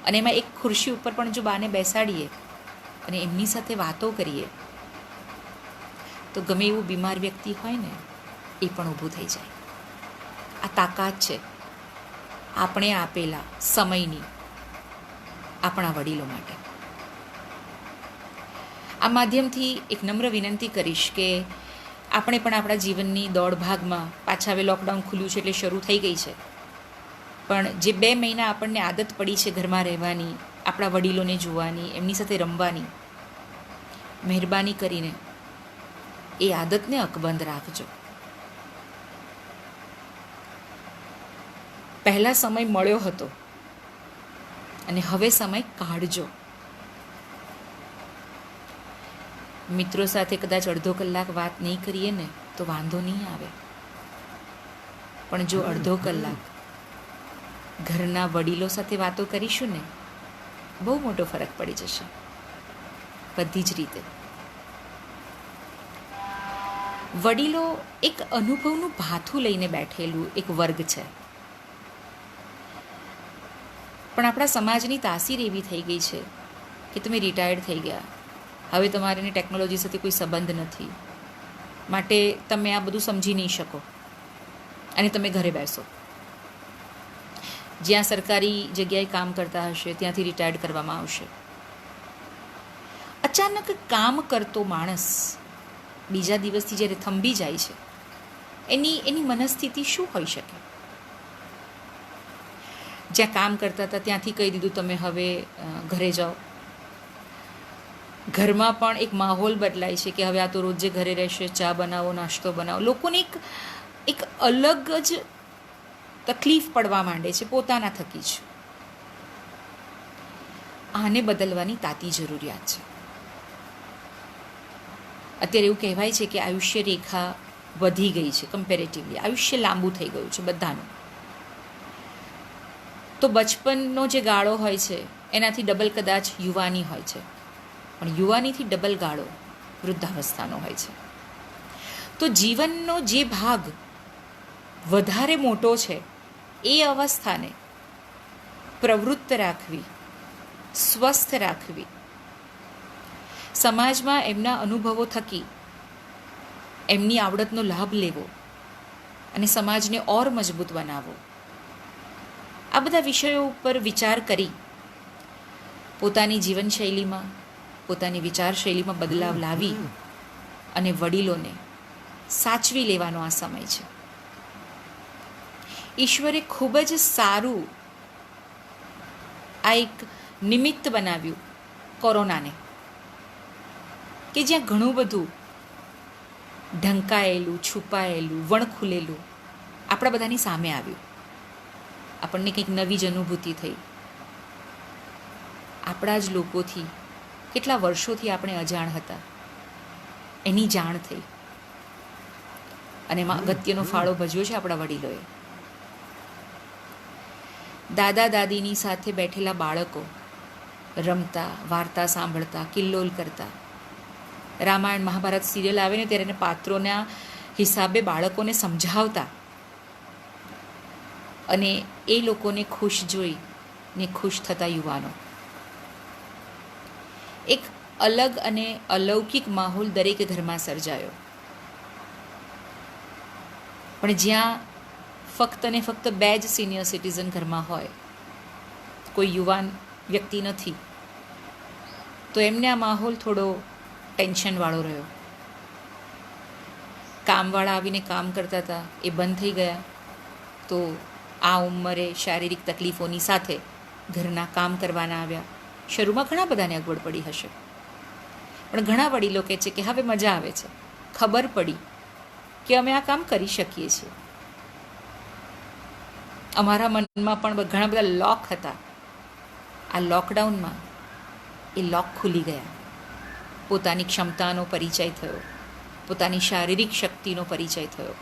[SPEAKER 1] અને એમાં એક ખુરશી ઉપર પણ જો બાને બેસાડીએ અને એમની સાથે વાતો કરીએ તો ગમે એવું બીમાર વ્યક્તિ હોય ને એ પણ ઊભું થઈ જાય. આ તાકાત છે આપણે આપેલા સમયની આપણા વડીલો માટે. આ માધ્યમથી એક નમ્ર વિનંતી કરીશ કે આપણે પણ આપણા જીવનની દોડભાગમાં, પાછા હવે લોકડાઉન ખુલ્યું છે એટલે શરૂ થઈ ગઈ છે, પણ જે 2 મહિના આપણને આદત પડી છે ઘરમાં રહેવાની, આપણા વડીલોને જોવાની, એમની સાથે રમવાની, મહેરબાની કરીને એ આદતને અકબંધ રાખજો. પહેલાં સમય મળ્યો હતો અને હવે સમય કાઢજો. મિત્રો સાથે કદાચ અડધો કલાક વાત નહીં કરીએ ને તો વાંધો નહીં આવે, પણ જો અડધો કલાક ઘરના વડીલો સાથે વાતો કરીશું ને, બહુ મોટો ફરક પડી જશે બધી જ રીતે. વડીલો એક અનુભવનું ભાથું લઈને બેઠેલું એક વર્ગ છે, પણ આપણા સમાજની તાસીર એવી થઈ ગઈ છે કે તમે રિટાયર્ડ થઈ ગયા, હવે તમારે ટેકનોલોજી સાથે કોઈ સંબંધ નથી, માટે તમે આ બધું સમજી નહીં શકો અને તમે ઘરે બેસો. જ્યાં સરકારી જગ્યાએ કામ કરતા હશે ત્યાંથી રિટાયર્ડ કરવામાં આવશે. અચાનક કામ કરતો માણસ બીજા દિવસથી જ્યારે થંભી જાય છે, એની મનસ્થિતિ શું હોઈ શકે? જ્યાં કામ કરતા હતા ત્યાંથી કહી દીધું તમે હવે ઘરે જાઓ. ઘરમાં પણ એક માહોલ બદલાય છે કે હવે આ તો રોજ જે ઘરે રહેશે, ચા બનાવો, નાસ્તો બનાવો. લોકોને એક અલગ જ તકલીફ પડવા માંડે છે પોતાના થકી જ. આને બદલવાની તાતી જરૂરિયાત છે. અત્યારે એવું કહેવાય છે કે આયુષ્ય રેખા વધી ગઈ છે, કમ્પેરેટિવલી આયુષ્ય લાંબુ થઈ ગયું છે બધાનું. તો બચપનનો જે ગાળો હોય છે એનાથી ડબલ કદાચ યુવાની હોય છે, પણ યુવાનીથી ડબલ ગાળો વૃદ્ધાવસ્થાનો હોય છે. તો જીવનનો જે ભાગ વધારે મોટો છે એ અવસ્થાને પ્રવૃત્ત રાખવી, સ્વસ્થ રાખવી, સમાજમાં એમના અનુભવો થકી એમની આવડતનો લાભ લેવો અને સમાજને ઓર મજબૂત બનાવવો, આ બધા વિષયો ઉપર વિચાર કરી પોતાની જીવનશૈલીમાં, પોતાની વિચારશૈલીમાં બદલાવ લાવી અને વડીલોને સાચવી લેવાનો આ સમય છે. ઈશ્વરે ખૂબ જ સારું આ એક નિમિત્ત બનાવ્યું કોરોનાને, કે જ્યાં ઘણું બધું ઢંકાયેલું, છુપાયેલું, વણખુલેલું આપણા બધાની સામે આવ્યું. આપણને કંઈક નવી જ અનુભૂતિ થઈ. આપણા જ લોકોથી કેટલા વર્ષોથી આપણે અજાણ હતા એની જાણ થઈ, અને એમાં અગત્યનો ફાળો ભજવ્યો છે આપણા વડીલોએ. દાદા દાદીની સાથે બેઠેલા બાળકો રમતા, વાર્તા સાંભળતા, કિલ્લોલ કરતા. રામાયણ મહાભારત સિરિયલ આવે ને ત્યારે એને પાત્રોના હિસાબે બાળકોને સમજાવતા અને એ લોકોને ખુશ જોઈ ને ખુશ થતા યુવાનો. એક અલગ અને અલૌકિક માહોલ દરેક ઘરમાં સર્જાયો. પણ જ્યાં ફક્ત ને ફક્ત 2 જ સિનિયર સિટીઝન ઘરમાં હોય, કોઈ યુવાન વ્યક્તિ નથી, તો એમને આ માહોલ થોડો ટેન્શનવાળો રહ્યો. કામવાળા આવીને કામ કરતા હતા, એ બંધ થઈ ગયા. તો આ ઉંમરે શારીરિક તકલીફોની સાથે ઘરના કામ કરવાના આવ્યા. શરૂમાં ઘણા બધાને અગવડ પડી હશે, પણ ઘણા વડીલો કહે છે કે હવે મજા આવે છે, ખબર પડી કે અમે આ કામ કરી શકીએ છીએ. અમારા મનમાં પણ ઘણા બધા લોક હતા. આ લોકડાઉનમાં એ લોક ખુલી ગયા. પોતાની ક્ષમતાનો પરિચય થયો, પોતાની શારીરિક શક્તિનો પરિચય થયો,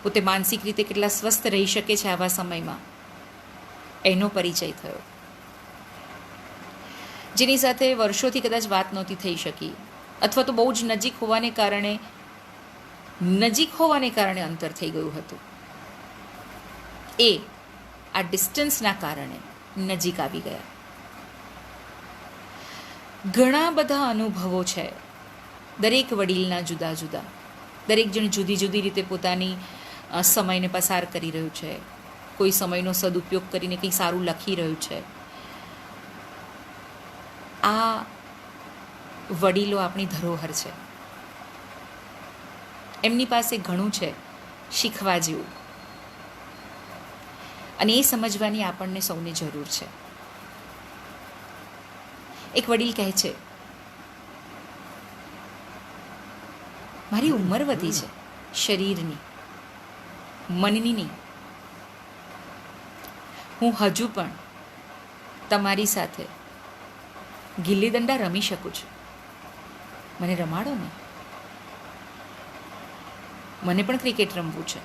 [SPEAKER 1] પોતે માનસિક રીતે કેટલા સ્વસ્થ રહી શકે છે આવા સમયમાં એનો પરિચય થયો. જેની સાથે વર્ષોથી કદાચ વાત નહોતી થઈ શકી, અથવા તો બહુ જ નજીક હોવાને કારણે અંતર થઈ ગયું હતું, એ આ ડિસ્ટન્સના કારણે નજીક આવી ગયા. ઘણા બધા અનુભવો છે દરેક વડીલના જુદા જુદા. દરેક જણ જુદી જુદી રીતે પોતાની સમયને પસાર કરી રહ્યું છે. કોઈ સમયનો સદુપયોગ કરીને કંઈ સારું લખી રહ્યું છે. આ વડીલો આપણી ધરોહર છે. એમની પાસે ઘણું છે શીખવા જેવું, અને એ સમજવાની આપણને સૌને જરૂર છે. એક વડીલ કહે છે, મારી ઉંમર વધી છે, શરીરની, મનની નહીં. હું હજુ પણ તમારી સાથે ગિલ્લી દંડા રમી શકું છું. મને રમાડો ને. મને પણ ક્રિકેટ રમવું છે.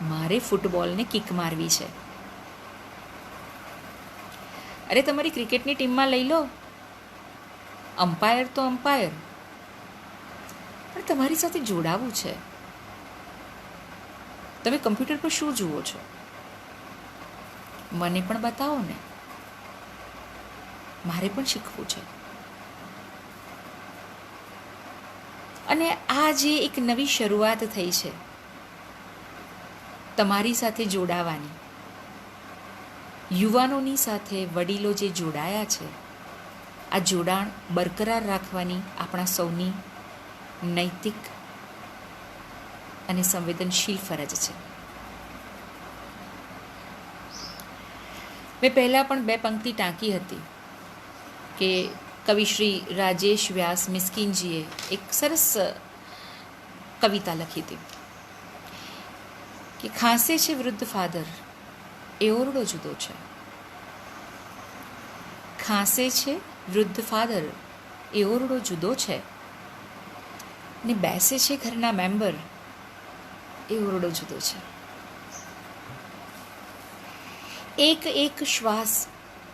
[SPEAKER 1] મારે ફૂટબોલને કિક મારવી છે. અરે તમારી ક્રિકેટની ટીમમાં લઈ લો. અમ્પાયર તો અમ્પાયર, પણ તમારી સાથે જોડાવું છે. તમે કમ્પ્યુટર પર શું જુઓ છો? મને પણ બતાવો ને. મારે પણ શીખવું છે. અને આ જે એક નવી શરૂઆત થઈ છે તમારી સાથે જોડાવાની, યુવાનોની સાથે વડીલો જે જોડાયા છે, આ જોડાણ બરકરાર રાખવાની આપણા સૌની નૈતિક અને સંવેદનશીલ ફરજ છે. મેં પહેલાં પણ 2 પંક્તિ ટાંકી હતી કે કવિશ્રી રાજેશ વ્યાસ મિસ્કિનજીએ એક સરસ કવિતા લખી હતી કે ખાંસે છે વૃદ્ધ ફાધર, એ ઓરડો જુદો છે. ખાંસે છે વૃદ્ધ ફાધર, એ ઓરડો જુદો છે. ને બેસે છે ઘરના મેમ્બર, એ ઓરડો જુદો છે. એક એક શ્વાસ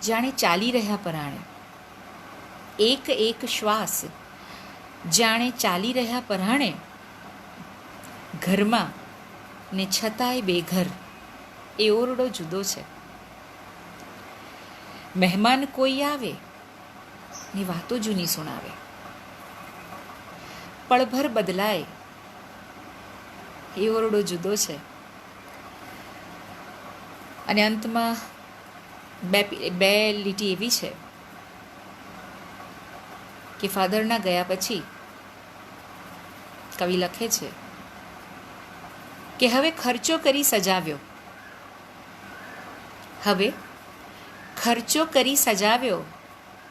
[SPEAKER 1] જાણે ચાલી રહ્યા પરાણે, એક એક શ્વાસ જાણે ચાલી રહ્યા પરાણે, ઘરમાં ને છતાંય બેઘર, એ ઓરડો જુદો છે. મહેમાન કોઈ આવે ને વાતો જૂની સુણાવે, પળભર બદલાય, એ ઓરડો જુદો છે. અને અંતમાં બે લીટી એવી છે કે ફાધરના ગયા પછી કવિ લખે છે કે હવે ખર્ચો કરી સજાવ્યો, હવે ખર્ચો કરી સજાવ્યો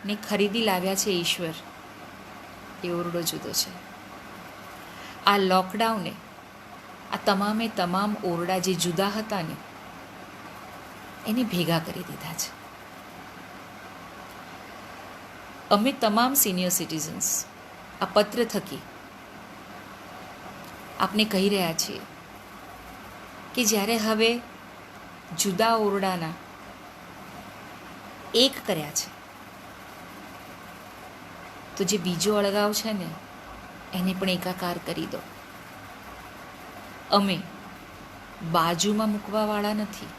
[SPEAKER 1] ને ખરીદી લાવ્યા છે ઈશ્વર, એ ઓરડો જુદો છે. આ લોકડાઉને આ તમામે તમામ ઓરડા જે જુદા હતા ને એને ભેગા કરી દીધા છે. અમે તમામ સિનિયર સિટીઝન્સ આ પત્ર થકી આપને કહી રહ્યા છીએ કે જ્યારે હવે જુદા ઓરડાના એક કર્યા છે, તો જે બીજો અળગાવ છે ને એને પણ એકાકાર કરી દો. અમે બાજુમાં મૂકવાવાળા નથી,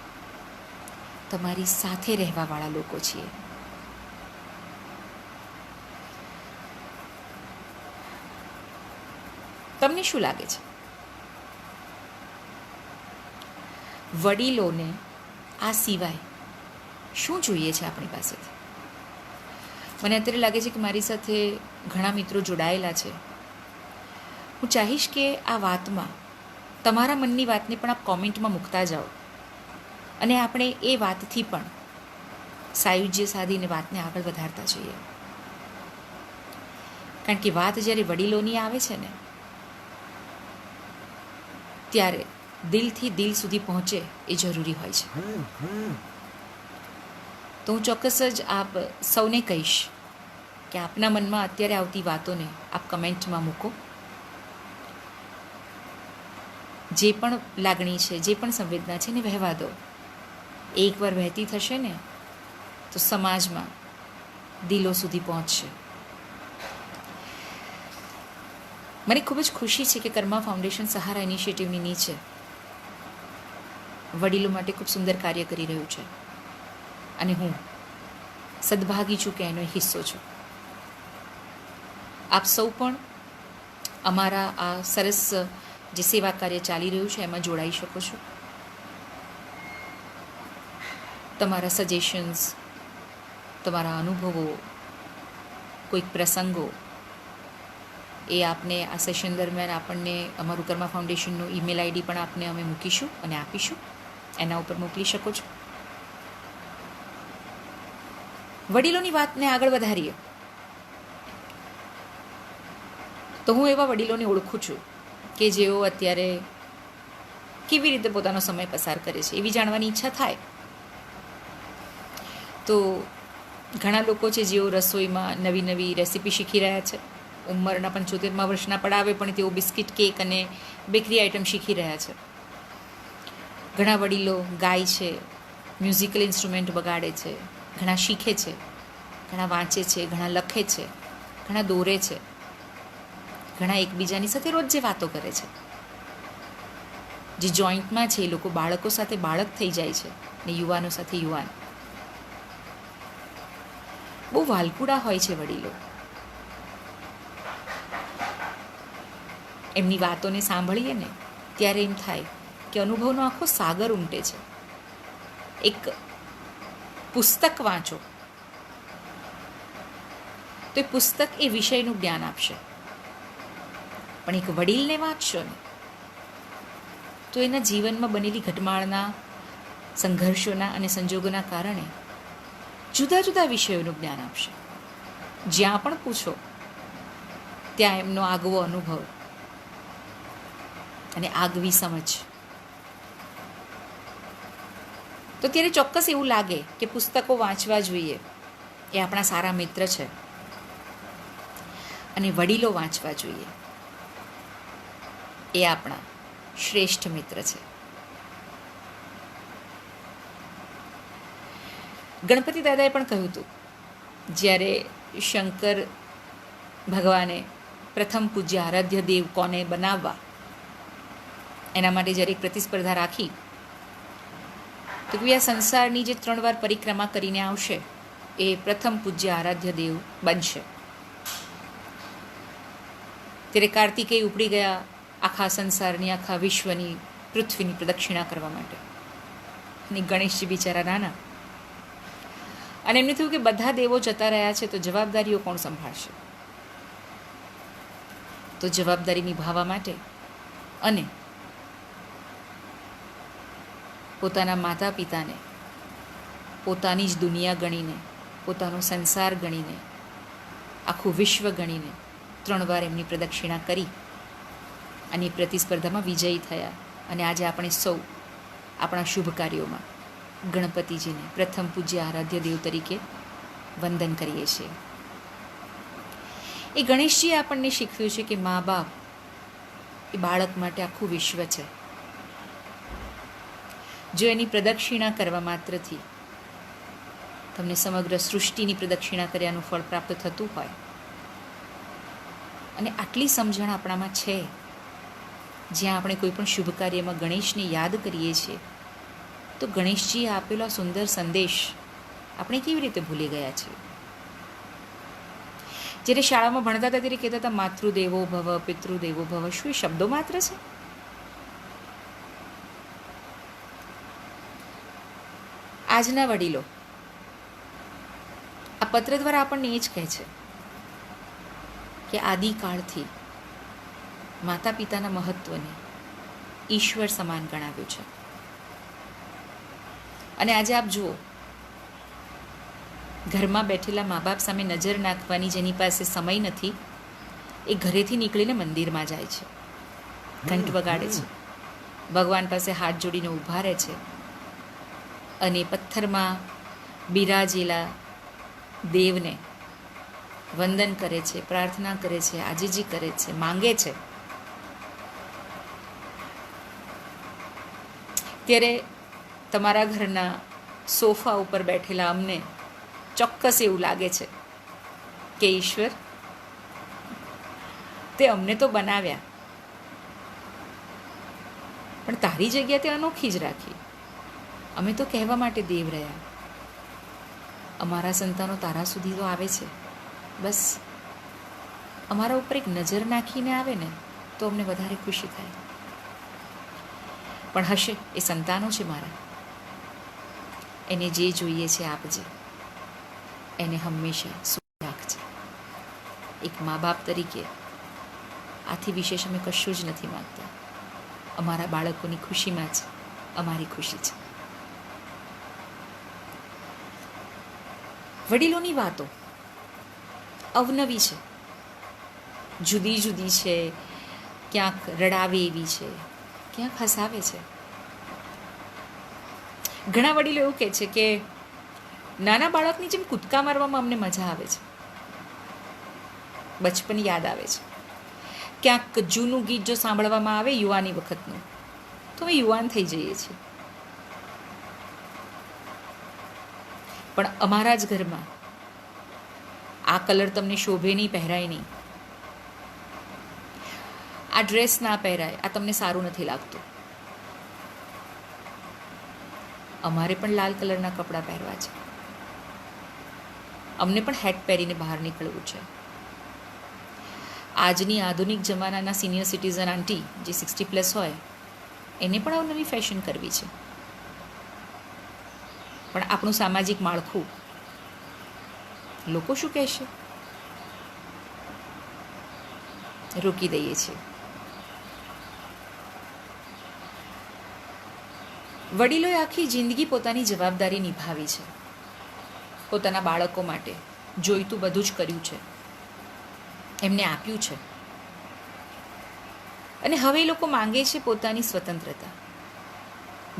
[SPEAKER 1] તમારી સાથે રહેવાવાળા લોકો છીએ. તમને શું લાગે છે, વડીલોને આ સિવાય શું જોઈએ છે આપણી પાસેથી? મને અત્યારે લાગે છે કે મારી સાથે ઘણા મિત્રો જોડાયેલા છે. હું ચાહીશ કે આ વાતમાં તમારા મનની વાતને પણ આપ કોમેન્ટમાં મૂકતા જાઓ અને આપણે એ વાતથી પણ સાયુજ્ય સાધીને વાતને આગળ વધારતા જઈએ. કારણ કે વાત જ્યારે વડીલોની આવે છે ને ત્યારે દિલથી દિલ સુધી પહોંચે એ જરૂરી હોય છે. તો હું ચોક્કસ જ આપ સૌને કહીશ કે આપના મનમાં અત્યારે આવતી વાતોને આપ કમેન્ટમાં મૂકો. જે પણ લાગણી છે, જે પણ સંવેદના છે ને વહેવા દો. એકવાર વહેતી થશે ને તો સમાજમાં દિલો સુધી પહોંચશે. મને ખૂબ જ ખુશી છે કે કર્મા ફાઉન્ડેશન સહારા ઇનિશિયેટિવની નીચે વડીલો માટે ખૂબ સુંદર કાર્ય કરી રહ્યું છે અને હું સદભાગી છું કે એનો હિસ્સો છું. આપ સૌ પણ અમારા આ સરસ જે સેવા કાર્ય ચાલી રહ્યું છે એમાં જોડાઈ શકો છો. તમારા સજેશન્સ, તમારા અનુભવો, કોઈક પ્રસંગો એ આપને આ સેશન દરમિયાન આપણને અમારું કર્મા ફાઉન્ડેશનનું ઈમેલ આઈડી પણ આપને અમે મૂકીશું અને આપીશું, એના ઉપર મોકલી શકો છો. વડીલોની વાતને આગળ વધારીએ તો હું એવા વડીલોને ઓળખું છું કે જેઓ અત્યારે કેવી રીતે પોતાનો સમય પસાર કરે છે એવી જાણવાની ઈચ્છા થાય. તો ઘણા લોકો છે જેઓ રસોઈમાં નવી નવી રેસીપી શીખી રહ્યા છે. ઉંમરના 75મા વર્ષના પડાવે પણ તેઓ બિસ્કિટ, કેક અને બેકરી આઇટમ શીખી રહ્યા છે. ઘણા વડીલો ગાય છે, મ્યુઝિકલ ઇન્સ્ટ્રુમેન્ટ બગાડે છે, ઘણા શીખે છે, ઘણા વાંચે છે, ઘણા લખે છે, ઘણા દોરે છે, ઘણા એકબીજાની સાથે રોજ જે વાતો કરે છે. જે જોઈન્ટમાં છે એ લોકો બાળકો સાથે બાળક થઈ જાય છે ને યુવાનો સાથે યુવાન. બહુ વાલકુડા હોય છે વડીલો. એમની વાતોને સાંભળીએ ને ત્યારે એમ થાય કે અનુભવનો આખો સાગર ઉમટે છે. એક પુસ્તક વાંચો તો એ પુસ્તક એ વિષયનું જ્ઞાન આપશે, પણ એક વડીલને વાંચશો ને તો એના જીવનમાં બનેલી ઘટમાળના, સંઘર્ષોના અને સંજોગોના કારણે જુદા જુદા વિષયોનું જ્ઞાન આપશે. જ્યાં પણ પૂછો ત્યાં એમનો આગવો અનુભવ અને આગવી સમજ. તો ત્યારે ચોક્કસ એવું લાગે કે પુસ્તકો વાંચવા જોઈએ, એ આપણા સારા મિત્ર છે. અને વડીલો વાંચવા જોઈએ, એ આપણા શ્રેષ્ઠ મિત્ર છે. ગણપતિ દાદાએ પણ કહ્યું હતું, જ્યારે શંકર ભગવાને પ્રથમ પૂજ્ય આરાધ્ય દેવ કોને બનાવવા એના માટે જ્યારે એક પ્રતિસ્પર્ધા રાખી તો કે આ સંસારની જે 3 વાર પરિક્રમા કરીને આવશે એ પ્રથમ પૂજ્ય આરાધ્ય દેવ બનશે. ત્યારે કાર્તિકેય ઉપડી ગયા આખા સંસારની, આખા વિશ્વની, પૃથ્વીની પ્રદક્ષિણા કરવા માટે. અને ગણેશજી બિચારા નાના. અને એમને થયું કે બધા દેવો જતા રહ્યા છે તો જવાબદારીઓ કોણ સંભાળશે? તો જવાબદારી નિભાવવા માટે અને પોતાના માતા પિતાને પોતાની જ દુનિયા ગણીને, પોતાનો સંસાર ગણીને, આખું વિશ્વ ગણીને 3 વાર એમની પ્રદક્ષિણા કરી અને પ્રતિસ્પર્ધામાં વિજયી થયા. અને આજે આપણે સૌ આપણા શુભ કાર્યોમાં ગણપતિજીને પ્રથમ પૂજ્ય આરાધ્ય દેવ તરીકે વંદન કરીએ છીએ. એ ગણેશજીએ આપણને શીખવ્યું છે કે મા બાપ એ બાળક માટે આખું વિશ્વ છે. જો એની પ્રદક્ષિણા કરવા માત્રથી તમને સમગ્ર સૃષ્ટિની પ્રદક્ષિણા કર્યાનું ફળ પ્રાપ્ત થતું હોય અને આટલી સમજણ આપણામાં છે, જ્યાં આપણે કોઈ પણ શુભ કાર્યમાં ગણેશને યાદ કરીએ છીએ, તો ગણેશજીએ આપેલો સુંદર સંદેશ આપણે કેવી રીતે ભૂલી ગયા છીએ? જ્યારે શાળામાં ભણતા હતા ત્યારે કહેતા હતા માતૃદેવો ભવ, પિતૃદેવો ભવ. શું એ શબ્દો માત્ર છે? આજના વડીલો આ પત્ર દ્વારા આપણને એ જ કહે છે કે આદિકાળથી માતા પિતાના મહત્વને ઈશ્વર સમાન ગણાવ્યું છે. અને આજે આપ જુઓ, ઘરમાં બેઠેલા મા બાપ સામે નજર નાખવાની જેની પાસે સમય નથી, એ ઘરેથી નીકળીને મંદિરમાં જાય છે, ઘંટ વગાડે છે, ભગવાન પાસે હાથ જોડીને ઊભા રહે છે અને પથ્થરમાં બિરાજેલા દેવને વંદન કરે છે, પ્રાર્થના કરે છે, આજીજી કરે છે, માંગે છે. ત્યારે તમારા ઘરના સોફા ઉપર બેઠેલા અમને ચોક્કસ એવું લાગે છે કે ઈશ્વર તે અમને તો બનાવ્યા, પણ તારી જગ્યા તે અનોખી જ રાખી. અમે તો કહેવા માટે દેવ રહ્યા, અમારા સંતાનો તારા સુધી તો આવે છે, બસ અમારા ઉપર એક નજર નાખીને આવે ને તો અમને વધારે ખુશી થાય. પણ હશે, એ સંતાનો છે મારા, એને જે જોઈએ છે આપજે, એને હંમેશા સુખ રાખજે. એક મા બાપ તરીકે આથી વિશેષ અમે કશું જ નથી માગતા. અમારા બાળકોની ખુશીમાં જ અમારી ખુશી છે. વડીલોની વાતો અવનવી છે, જુદી જુદી છે, ક્યાંક રડાવે એવી છે, ક્યાંક હસાવે છે. ઘણા વડીલો એવું કહે છે કે નાના બાળકની જેમ કૂદકા મારવામાં અમને મજા આવે છે, બચપન યાદ આવે છે. ક્યાંક જૂનું ગીત જો સાંભળવામાં આવે યુવાની વખતનું, તો અમે યુવાન થઈ જઈએ છીએ. પણ અમારા જ ઘરમાં આ કલર તમને શોભે નહીં, પહેરાય નહીં, આ ડ્રેસ ના પહેરાય, આ તમને સારું નથી લાગતું. અમારે પણ લાલ કલરના કપડાં પહેરવા છે, અમને પણ હેટ પહેરીને બહાર નીકળવું છે. આજની આધુનિક જમાનાના સિનિયર સિટીઝન આંટી જે 60+ હોય, એને પણ અવનવી ફેશન કરવી છે. પણ આપણું સામાજિક માળખું, લોકો શું કહેશે, રોકી દઈએ છીએ. વડીલોએ આખી જિંદગી પોતાની જવાબદારી નિભાવી છે, પોતાના બાળકો માટે જોઈતું બધું જ કર્યું છે, એમને આપ્યું છે. અને હવે એ લોકો માંગે છે પોતાની સ્વતંત્રતા.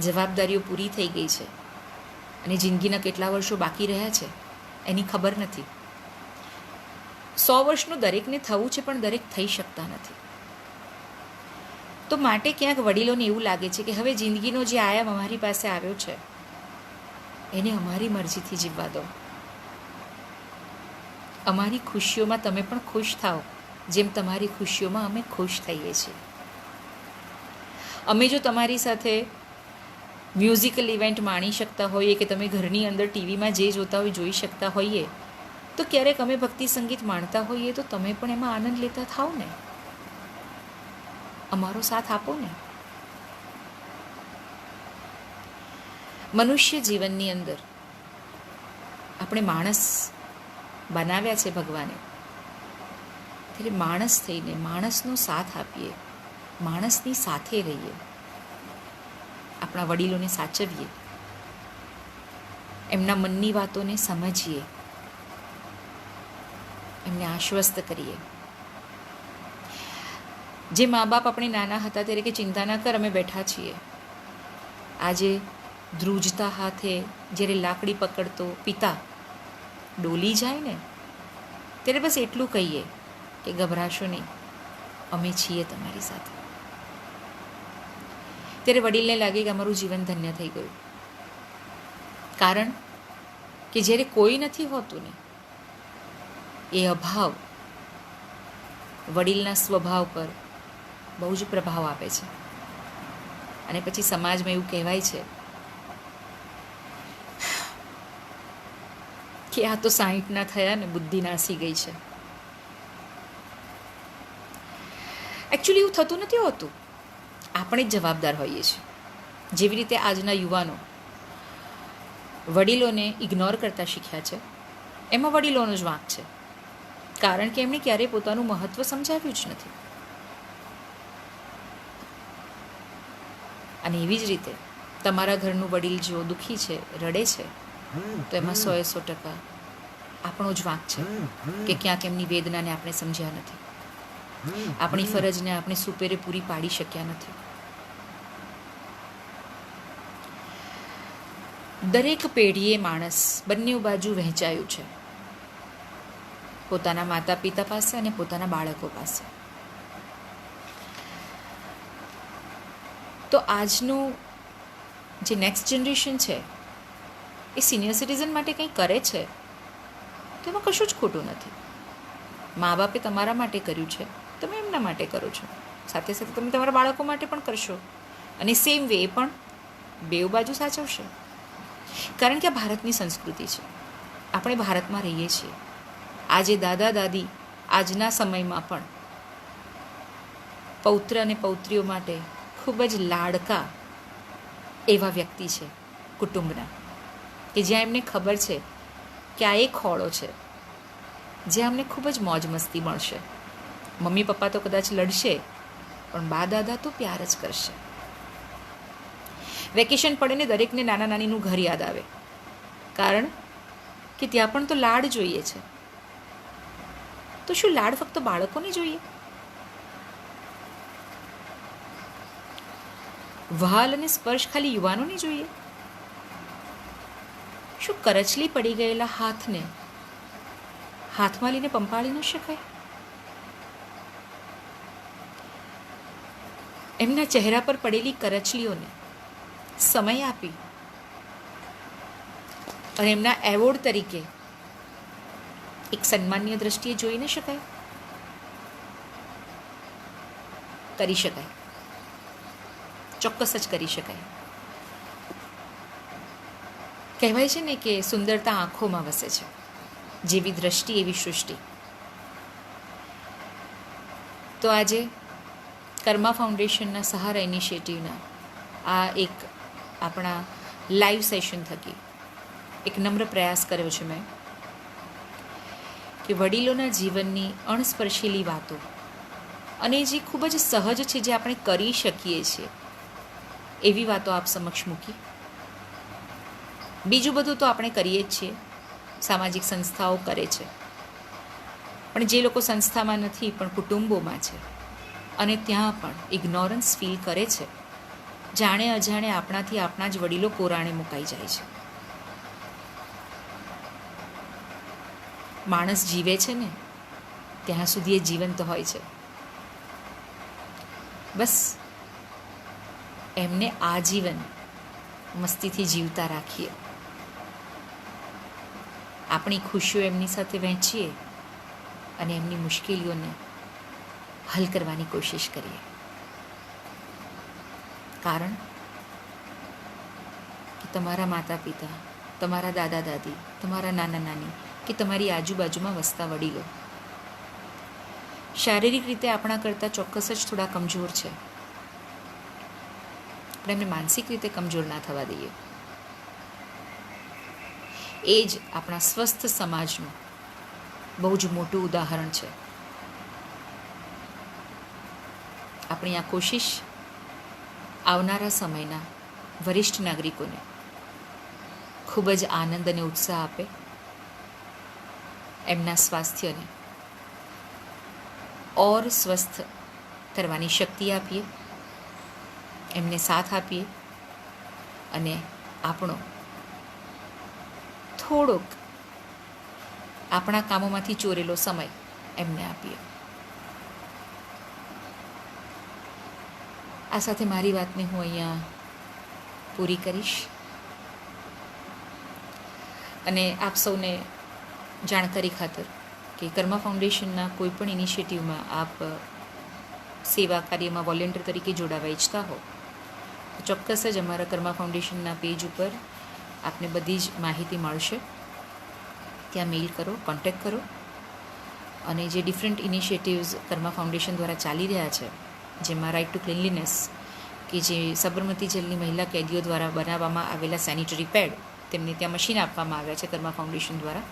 [SPEAKER 1] જવાબદારીઓ પૂરી થઈ ગઈ છે અને જિંદગીના કેટલા વર્ષો બાકી રહ્યા છે એની ખબર નથી. 100 વર્ષનું દરેકને થવું છે, પણ દરેક થઈ શકતા નથી. તો માટે ક્યાંક વડીલોને એવું લાગે છે કે હવે જિંદગીનો જે આયામ અમારી પાસે આવ્યો છે એને અમારી મરજીથી જીવવા દો. અમારી ખુશીઓમાં તમે પણ ખુશ થાઓ, જેમ તમારી ખુશીઓમાં અમે ખુશ થઈએ છીએ. અમે જો તમારી સાથે મ્યુઝિકલ ઇવેન્ટ માણી શકતા હોઈએ કે તમે ઘરની અંદર ટીવીમાં જે જોતા હોય જોઈ શકતા હોઈએ, તો ક્યારેક અમે ભક્તિ સંગીત માણતા હોઈએ તો તમે પણ એમાં આનંદ લેતા થાઓ ને, અમારો સાથ આપો ને. મનુષ્ય જીવનની અંદર આપણે માણસ બનાવ્યા છે ભગવાને, ત્યારે માણસ થઈને માણસનો સાથ આપીએ, માણસની સાથે રહીએ, આપણા વડીલોને સાચવીએ, એમના મનની વાતોને સમજીએ, એમને આશ્વસ્ત કરીએ. જે મા બાપ આપણે નાના હતા ત્યારે કે ચિંતા ના કર, અમે બેઠા છીએ. આજે ધ્રુજતા હાથે જ્યારે લાકડી પકડતો પિતા ડોલી જાય ને, ત્યારે બસ એટલું કહીએ કે ગભરાશો નહીં, અમે છીએ તમારી સાથે. ત્યારે વડીલને લાગે કે અમારું જીવન ધન્ય થઈ ગયું, કારણ કે જ્યારે કોઈ નથી હોતું ને, એ અભાવ વડીલના સ્વભાવ પર બહુ જ પ્રભાવ આપે છે. અને પછી સમાજમાં એવું કહેવાય છે કે આ તો 60ના થયા ને બુદ્ધિ નાસી ગઈ છે. એકચ્યુઅલી એવું થતું નથી હોતું, આપણે જ જવાબદાર હોઈએ છીએ. જેવી રીતે આજના યુવાનો વડીલોને ઇગ્નોર કરતા શીખ્યા છે, એમાં વડીલોનો જ વાંક છે. કારણ કે એમણે ક્યારેય પોતાનું મહત્ત્વ સમજાવ્યું જ નથી. અને એવી જ રીતે તમારા ઘરનું વડીલ જો દુઃખી છે, રડે છે, તો એમાં 100% આપણો જ વાંક છે કે ક્યાંક એમની વેદનાને આપણે સમજ્યા નથી, આપણી ફરજને આપણે સુપેરે પૂરી પાડી શક્યા નથી. દરેક પેઢીએ માણસ બંને બાજુ વહેંચાયું છે, પોતાના માતા પિતા પાસે અને પોતાના બાળકો પાસે. તો આજનું જે નેક્સ્ટ જનરેશન છે એ સિનિયર સિટીઝન માટે કંઈ કરે છે તો એમાં કશું જ ખોટું નથી. મા બાપે તમારા માટે કર્યું છે, તમે એમના માટે કરો છો, સાથે સાથે તમે તમારા બાળકો માટે પણ કરશો. અને સેમ વે પણ બેઉ બાજુ સાચવશે. કારણ કે આ ભારતની સંસ્કૃતિ છે, આપણે ભારતમાં રહીએ છીએ. આજે દાદા દાદી આજના સમયમાં પણ પૌત્ર અને પૌત્રીઓ માટે ખૂબ જ લાડકા એવા વ્યક્તિ છે કુટુંબના, કે જ્યાં એમને ખબર છે કે આ એક ખોળો છે જ્યાં અમને ખૂબ જ મોજ મસ્તી મળશે. મમ્મી પપ્પા તો કદાચ લડશે, પણ બા દાદા તો પ્યાર જ કરશે. વેકેશન પડે ને દરેકને નાના નાનીનું ઘર યાદ આવે, કારણ કે ત્યાં પણ તો લાડ જોઈએ છે. તો શું લાડ ફક્ત બાળકોને જોઈએ? વહાલ અને સ્પર્શ ખાલી યુવાનોને જોઈએ? શું કરચલી પડી ગયેલા હાથને હાથમાં લઈને પંપાળી ન શકાય? એમના ચહેરા પર પડેલી કરચલીઓને સમય આપી અને એમના એવોર્ડ તરીકે એક સન્માનીય દ્રષ્ટિએ જોઈ ન શકાય? કરી શકાય, ચોક્કસ જ કરી શકાય. કહેવાય છે ને કે સુંદરતા આંખોમાં વસે છે, જેવી દ્રષ્ટિ એવી સૃષ્ટિ. તો આજે કર્મા ફાઉન્ડેશનના સહારા ઇનિશિયેટિવના આ એક આપણા લાઈવ સેશન થકી એક નમ્ર પ્રયાસ કર્યો છે મેં કે વડીલોના જીવનની અણસ્પર્શેલી વાતો અને જે ખૂબ જ સહજ છે, જે આપણે કરી શકીએ છીએ એવી વાતો આપ સમક્ષ મૂકી. બીજું બધું તો આપણે કરીએ જ છીએ, સામાજિક સંસ્થાઓ કરે છે, પણ જે લોકો સંસ્થામાં નથી પણ કુટુંબોમાં છે અને ત્યાં પણ ઇગ્નોરન્સ ફીલ કરે છે, જાણે અજાણે આપણાથી આપણા જ વડીલો કોરાણે મુકાઈ જાય છે. માણસ જીવે છે ને ત્યાં સુધી એ જીવંત હોય છે. બસ એમને આજીવન મસ્તીથી જીવતા રાખીએ, આપણી ખુશીઓ એમની સાથે વહેંચીએ અને એમની મુશ્કેલીઓને હલ કરવાની કોશિશ કરીએ. કારણ કે તમારા માતા પિતા, તમારા દાદા દાદી, તમારા નાના નાની કે તમારી આજુબાજુમાં વસતા વડીલો શારીરિક રીતે આપણા કરતાં ચોક્કસ જ થોડા કમજોર છે, પણ એમને માનસિક રીતે કમજોર ના થવા દઈએ. એ જ આપણા સ્વસ્થ સમાજનું બહુ જ મોટું ઉદાહરણ છે. આપણી આ કોશિશ આવનારા સમયના વરિષ્ઠ નાગરિકોને ખૂબ જ આનંદ અને ઉત્સાહ આપે, એમના સ્વાસ્થ્યને ઓર સ્વસ્થ કરવાની શક્તિ આપીએ, એમને સાથ આપીએ અને આપણો થોડોક આપણા કામોમાંથી ચોરેલો સમય એમને આપીએ. આ સાથે મારી વાતને હું અહીંયા પૂરી કરીશ. અને આપ સૌને જાણકારી ખાતર કે કર્મા ફાઉન્ડેશનના કોઈપણ ઇનિશિયેટિવમાં આપ સેવા કાર્યમાં વોલેન્ટિયર તરીકે જોડાવા ઈચ્છતા હો તો ચોક્કસ જ અમારા કર્મા ફાઉન્ડેશનના પેજ ઉપર આપને બધી જ માહિતી મળશે. ત્યાં મેઇલ કરો, કોન્ટેક્ટ કરો. અને જે ડિફરન્ટ ઇનિશિયેટિવ્સ કર્મા ફાઉન્ડેશન દ્વારા ચાલી રહ્યા છે, જેમાં રાઇટ ટુ ક્લીનલીનેસ, કે જે સબરમતી જેલની મહિલા કેદીઓ દ્વારા બનાવવામાં આવેલા સેનિટરી પેડ, તેમને ત્યાં મશીન આપવામાં આવ્યા છે કર્મા ફાઉન્ડેશન દ્વારા,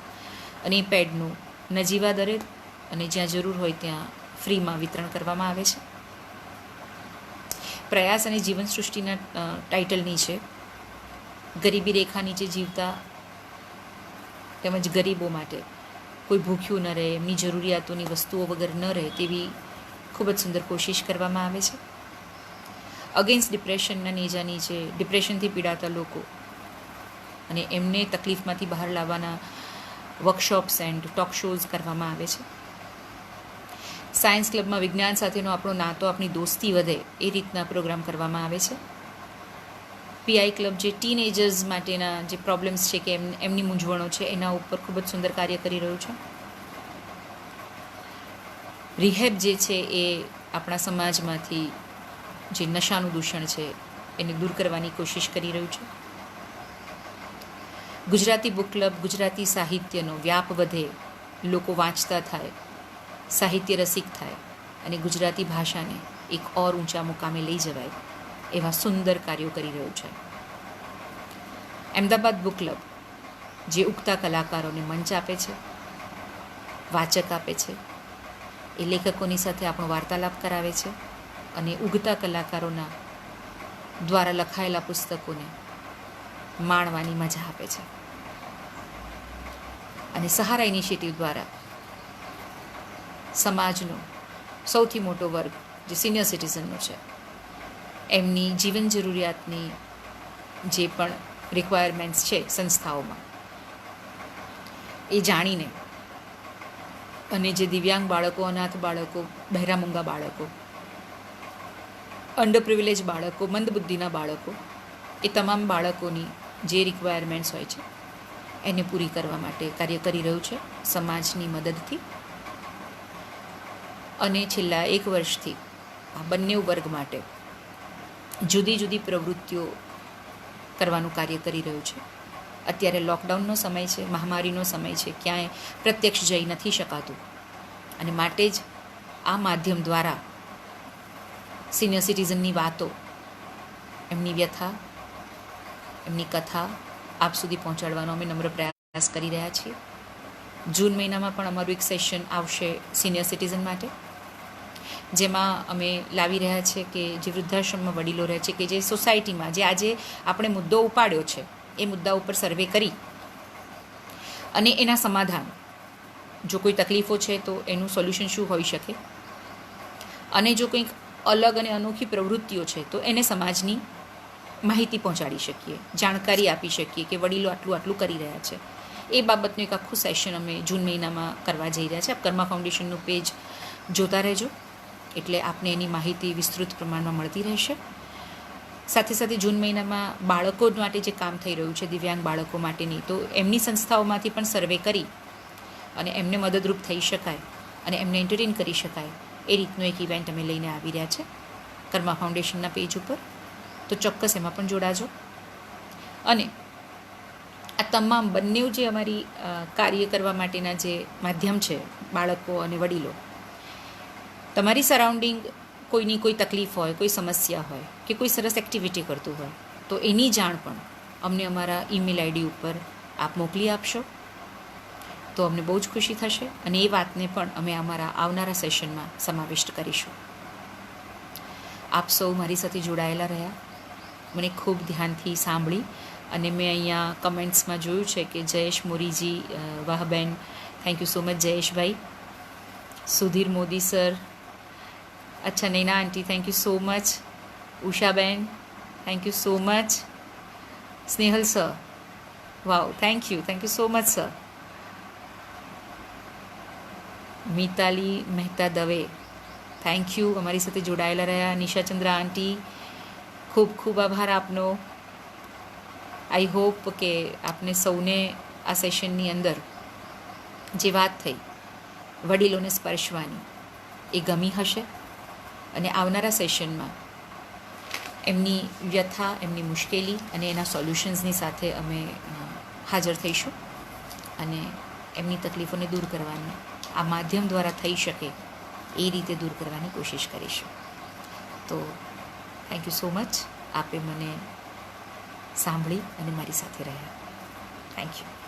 [SPEAKER 1] અને એ પેડનું નજીવા દરે અને જ્યાં જરૂર હોય ત્યાં ફ્રીમાં વિતરણ કરવામાં આવે છે. પ્રયાસ અને જીવન સૃષ્ટિના ટાઇટલ નીચે ગરીબી રેખા નીચે જીવતા તેમજ ગરીબો માટે કોઈ ભૂખ્યું ન રહે, એમની જરૂરિયાતોની વસ્તુઓ વગર ન રહે તેવી ખૂબ જ સુંદર કોશિશ કરવામાં આવે છે. અગેન્સ્ટ ડિપ્રેશનના નેજા નીચે ડિપ્રેશનથી પીડાતા લોકો અને એમને તકલીફમાંથી બહાર લાવવાના વર્કશોપ્સ એન્ડ ટોક શોઝ કરવામાં આવે છે. સાયન્સ ક્લબમાં વિજ્ઞાન સાથેનો આપણો નાતો, આપણી દોસ્તી વધે એ રીતના પ્રોગ્રામ કરવામાં આવે છે. પીઆઈ ક્લબ જે ટીનેજર્સ માટેના જે પ્રોબ્લેમ્સ છે કે એમની મૂંઝવણો છે એના ઉપર ખૂબ જ સુંદર કાર્ય કરી રહ્યું છે. રિહેબ જે છે એ આપણા સમાજમાંથી જે નશાનું દૂષણ છે એને દૂર કરવાની કોશિશ કરી રહ્યું છે. ગુજરાતી બુક ક્લબ ગુજરાતી સાહિત્યનો વ્યાપ વધે, લોકો વાંચતા થાય, સાહિત્ય રસિક થાય અને ગુજરાતી ભાષાને એક ઓર ઊંચા મુકામે લઈ જવાય એવા સુંદર કાર્યો કરી રહ્યું છે. અમદાવાદ બુક ક્લબ જે ઉગતા કલાકારોને મંચ આપે છે, વાચક આપે છે, એ લેખકોની સાથે આપણો વાર્તાલાપ કરાવે છે અને ઉગતા કલાકારોના દ્વારા લખાયેલા પુસ્તકોને માણવાની મજા આપે છે. અને સહારા ઇનિશિયેટિવ દ્વારા સમાજનો સૌથી મોટો વર્ગ જે સિનિયર સિટીઝનનો છે, એમની જીવન જરૂરિયાતની જે પણ રિક્વાયરમેન્ટ્સ છે સંસ્થાઓમાં એ જાણીને અને જે દિવ્યાંગ બાળકો, અનાથ બાળકો, બહેરામૂંગા બાળકો, અંડર પ્રિવિલેજ બાળકો, મંદબુદ્ધિના બાળકો, એ તમામ બાળકોની જે રિક્વાયરમેન્ટ્સ હોય છે એને પૂરી કરવા માટે કાર્ય કરી રહ્યું છે સમાજની મદદથી. અને છેલ્લા 1 વર્ષથી આ બંને વર્ગ માટે જુદી જુદી પ્રવૃત્તિઓ કરવાનું કાર્ય કરી રહ્યું છે. અત્યારે લોકડાઉનનો સમય છે, મહામારીનો સમય છે, ક્યાંય પ્રત્યક્ષ જઈ નથી શકાતું અને માટે જ આ માધ્યમ દ્વારા સિનિયર સિટીઝનની વાતો, એમની વ્યથા, એમની કથા આપ સુધી પહોંચાડવાનો અમે નમ્ર પ્રયાસ કરી રહ્યા છીએ. જૂન મહિનામાં પણ અમારું એક સેશન આવશે સિનિયર સિટીઝન માટે, જેમાં અમે લાવી રહ્યા છીએ કે જે વૃદ્ધાશ્રમમાં વડીલો રહે છે, કે જે સોસાયટીમાં જે આજે આપણે મુદ્દો ઉપાડ્યો છે એ મુદ્દા ઉપર સર્વે કરી અને એના સમાધાન, જો કોઈ તકલીફો છે તો એનું સોલ્યુશન શું હોઈ શકે, અને જો કંઈક અલગ અને અનોખી પ્રવૃત્તિઓ છે તો એને સમાજની માહિતી પહોંચાડી શકીએ, જાણકારી આપી શકીએ કે વડીલો આટલું આટલું કરી રહ્યા છે. એ બાબતનું એક આખું સેશન અમે જૂન મહિનામાં કરવા જઈ રહ્યા છીએ. આપ કર્મા ફાઉન્ડેશનનું પેજ જોતા રહેજો એટલે આપને એની માહિતી વિસ્તૃત પ્રમાણમાં મળતી રહેશે. સાથે સાથે જૂન મહિનામાં બાળકો માટે જે કામ થઈ રહ્યું છે, દિવ્યાંગ બાળકો માટેની, તો એમની સંસ્થાઓમાંથી પણ સર્વે કરી અને એમને મદદરૂપ થઈ શકાય અને એમને એન્ટરટેન કરી શકાય એ રીતનો એક ઇવેન્ટ અમે લઈને આવી રહ્યા છે કર્મા ફાઉન્ડેશનના પેજ ઉપર. તો ચોક્કસ એમાં પણ જોડાજો. અને આ તમામ બંને જે અમારી કાર્ય કરવા માટેના જે માધ્યમ છે, બાળકો અને વડીલો, તમારી સરાઉન્ડિંગ કોઈની કોઈ તકલીફ હોય, કોઈ સમસ્યા હોય કે કોઈ સરસ એક્ટિવિટી કરતું હોય તો એની જાણ પણ અમને અમારા ઈમેલ આઈડી ઉપર આપ મોકલી આપશો તો અમને બહુ જ ખુશી થશે અને એ વાતને પણ અમે અમારા આવનારા સેશનમાં સમાવિષ્ટ કરીશું. આપ સૌ મારી સાથે જોડાયેલા રહ્યા, મને ખૂબ ધ્યાનથી સાંભળી અને મેં અહીંયા કમેન્ટ્સમાં જોયું છે કે જયેશ મોરીજી, વાહ બેન, thank you so much Jayeshbhai. Sudhir Modi sir, અચ્છા Naina aunty, thank you so much. Ushaben, thank you so much. Snehal sir, wow, thank you so much sir. Mitali Mehta Dave, thank you, અમારી સાથે જોડાયેલા રહ્યા. નિશાચંદ્રા આંટી, ખૂબ ખૂબ આભાર આપનો. આઈ હોપ કે આપને સૌને આ સેશનની અંદર જે વાત થઈ વડીલોને સ્પર્શવાની એ ગમી હશે અને આવનારા સેશનમાં એમની વ્યથા, એમની મુશ્કેલી અને એના સોલ્યુશન્સની સાથે અમે હાજર થઈશું અને એમની તકલીફોને દૂર કરવાની આ માધ્યમ દ્વારા થઈ શકે એ રીતે દૂર કરવાની કોશિશ કરીશું. તો થેન્ક યુ સો મચ. આપે મને સાંભળી અને મારી સાથે રહ્યા. Thank you.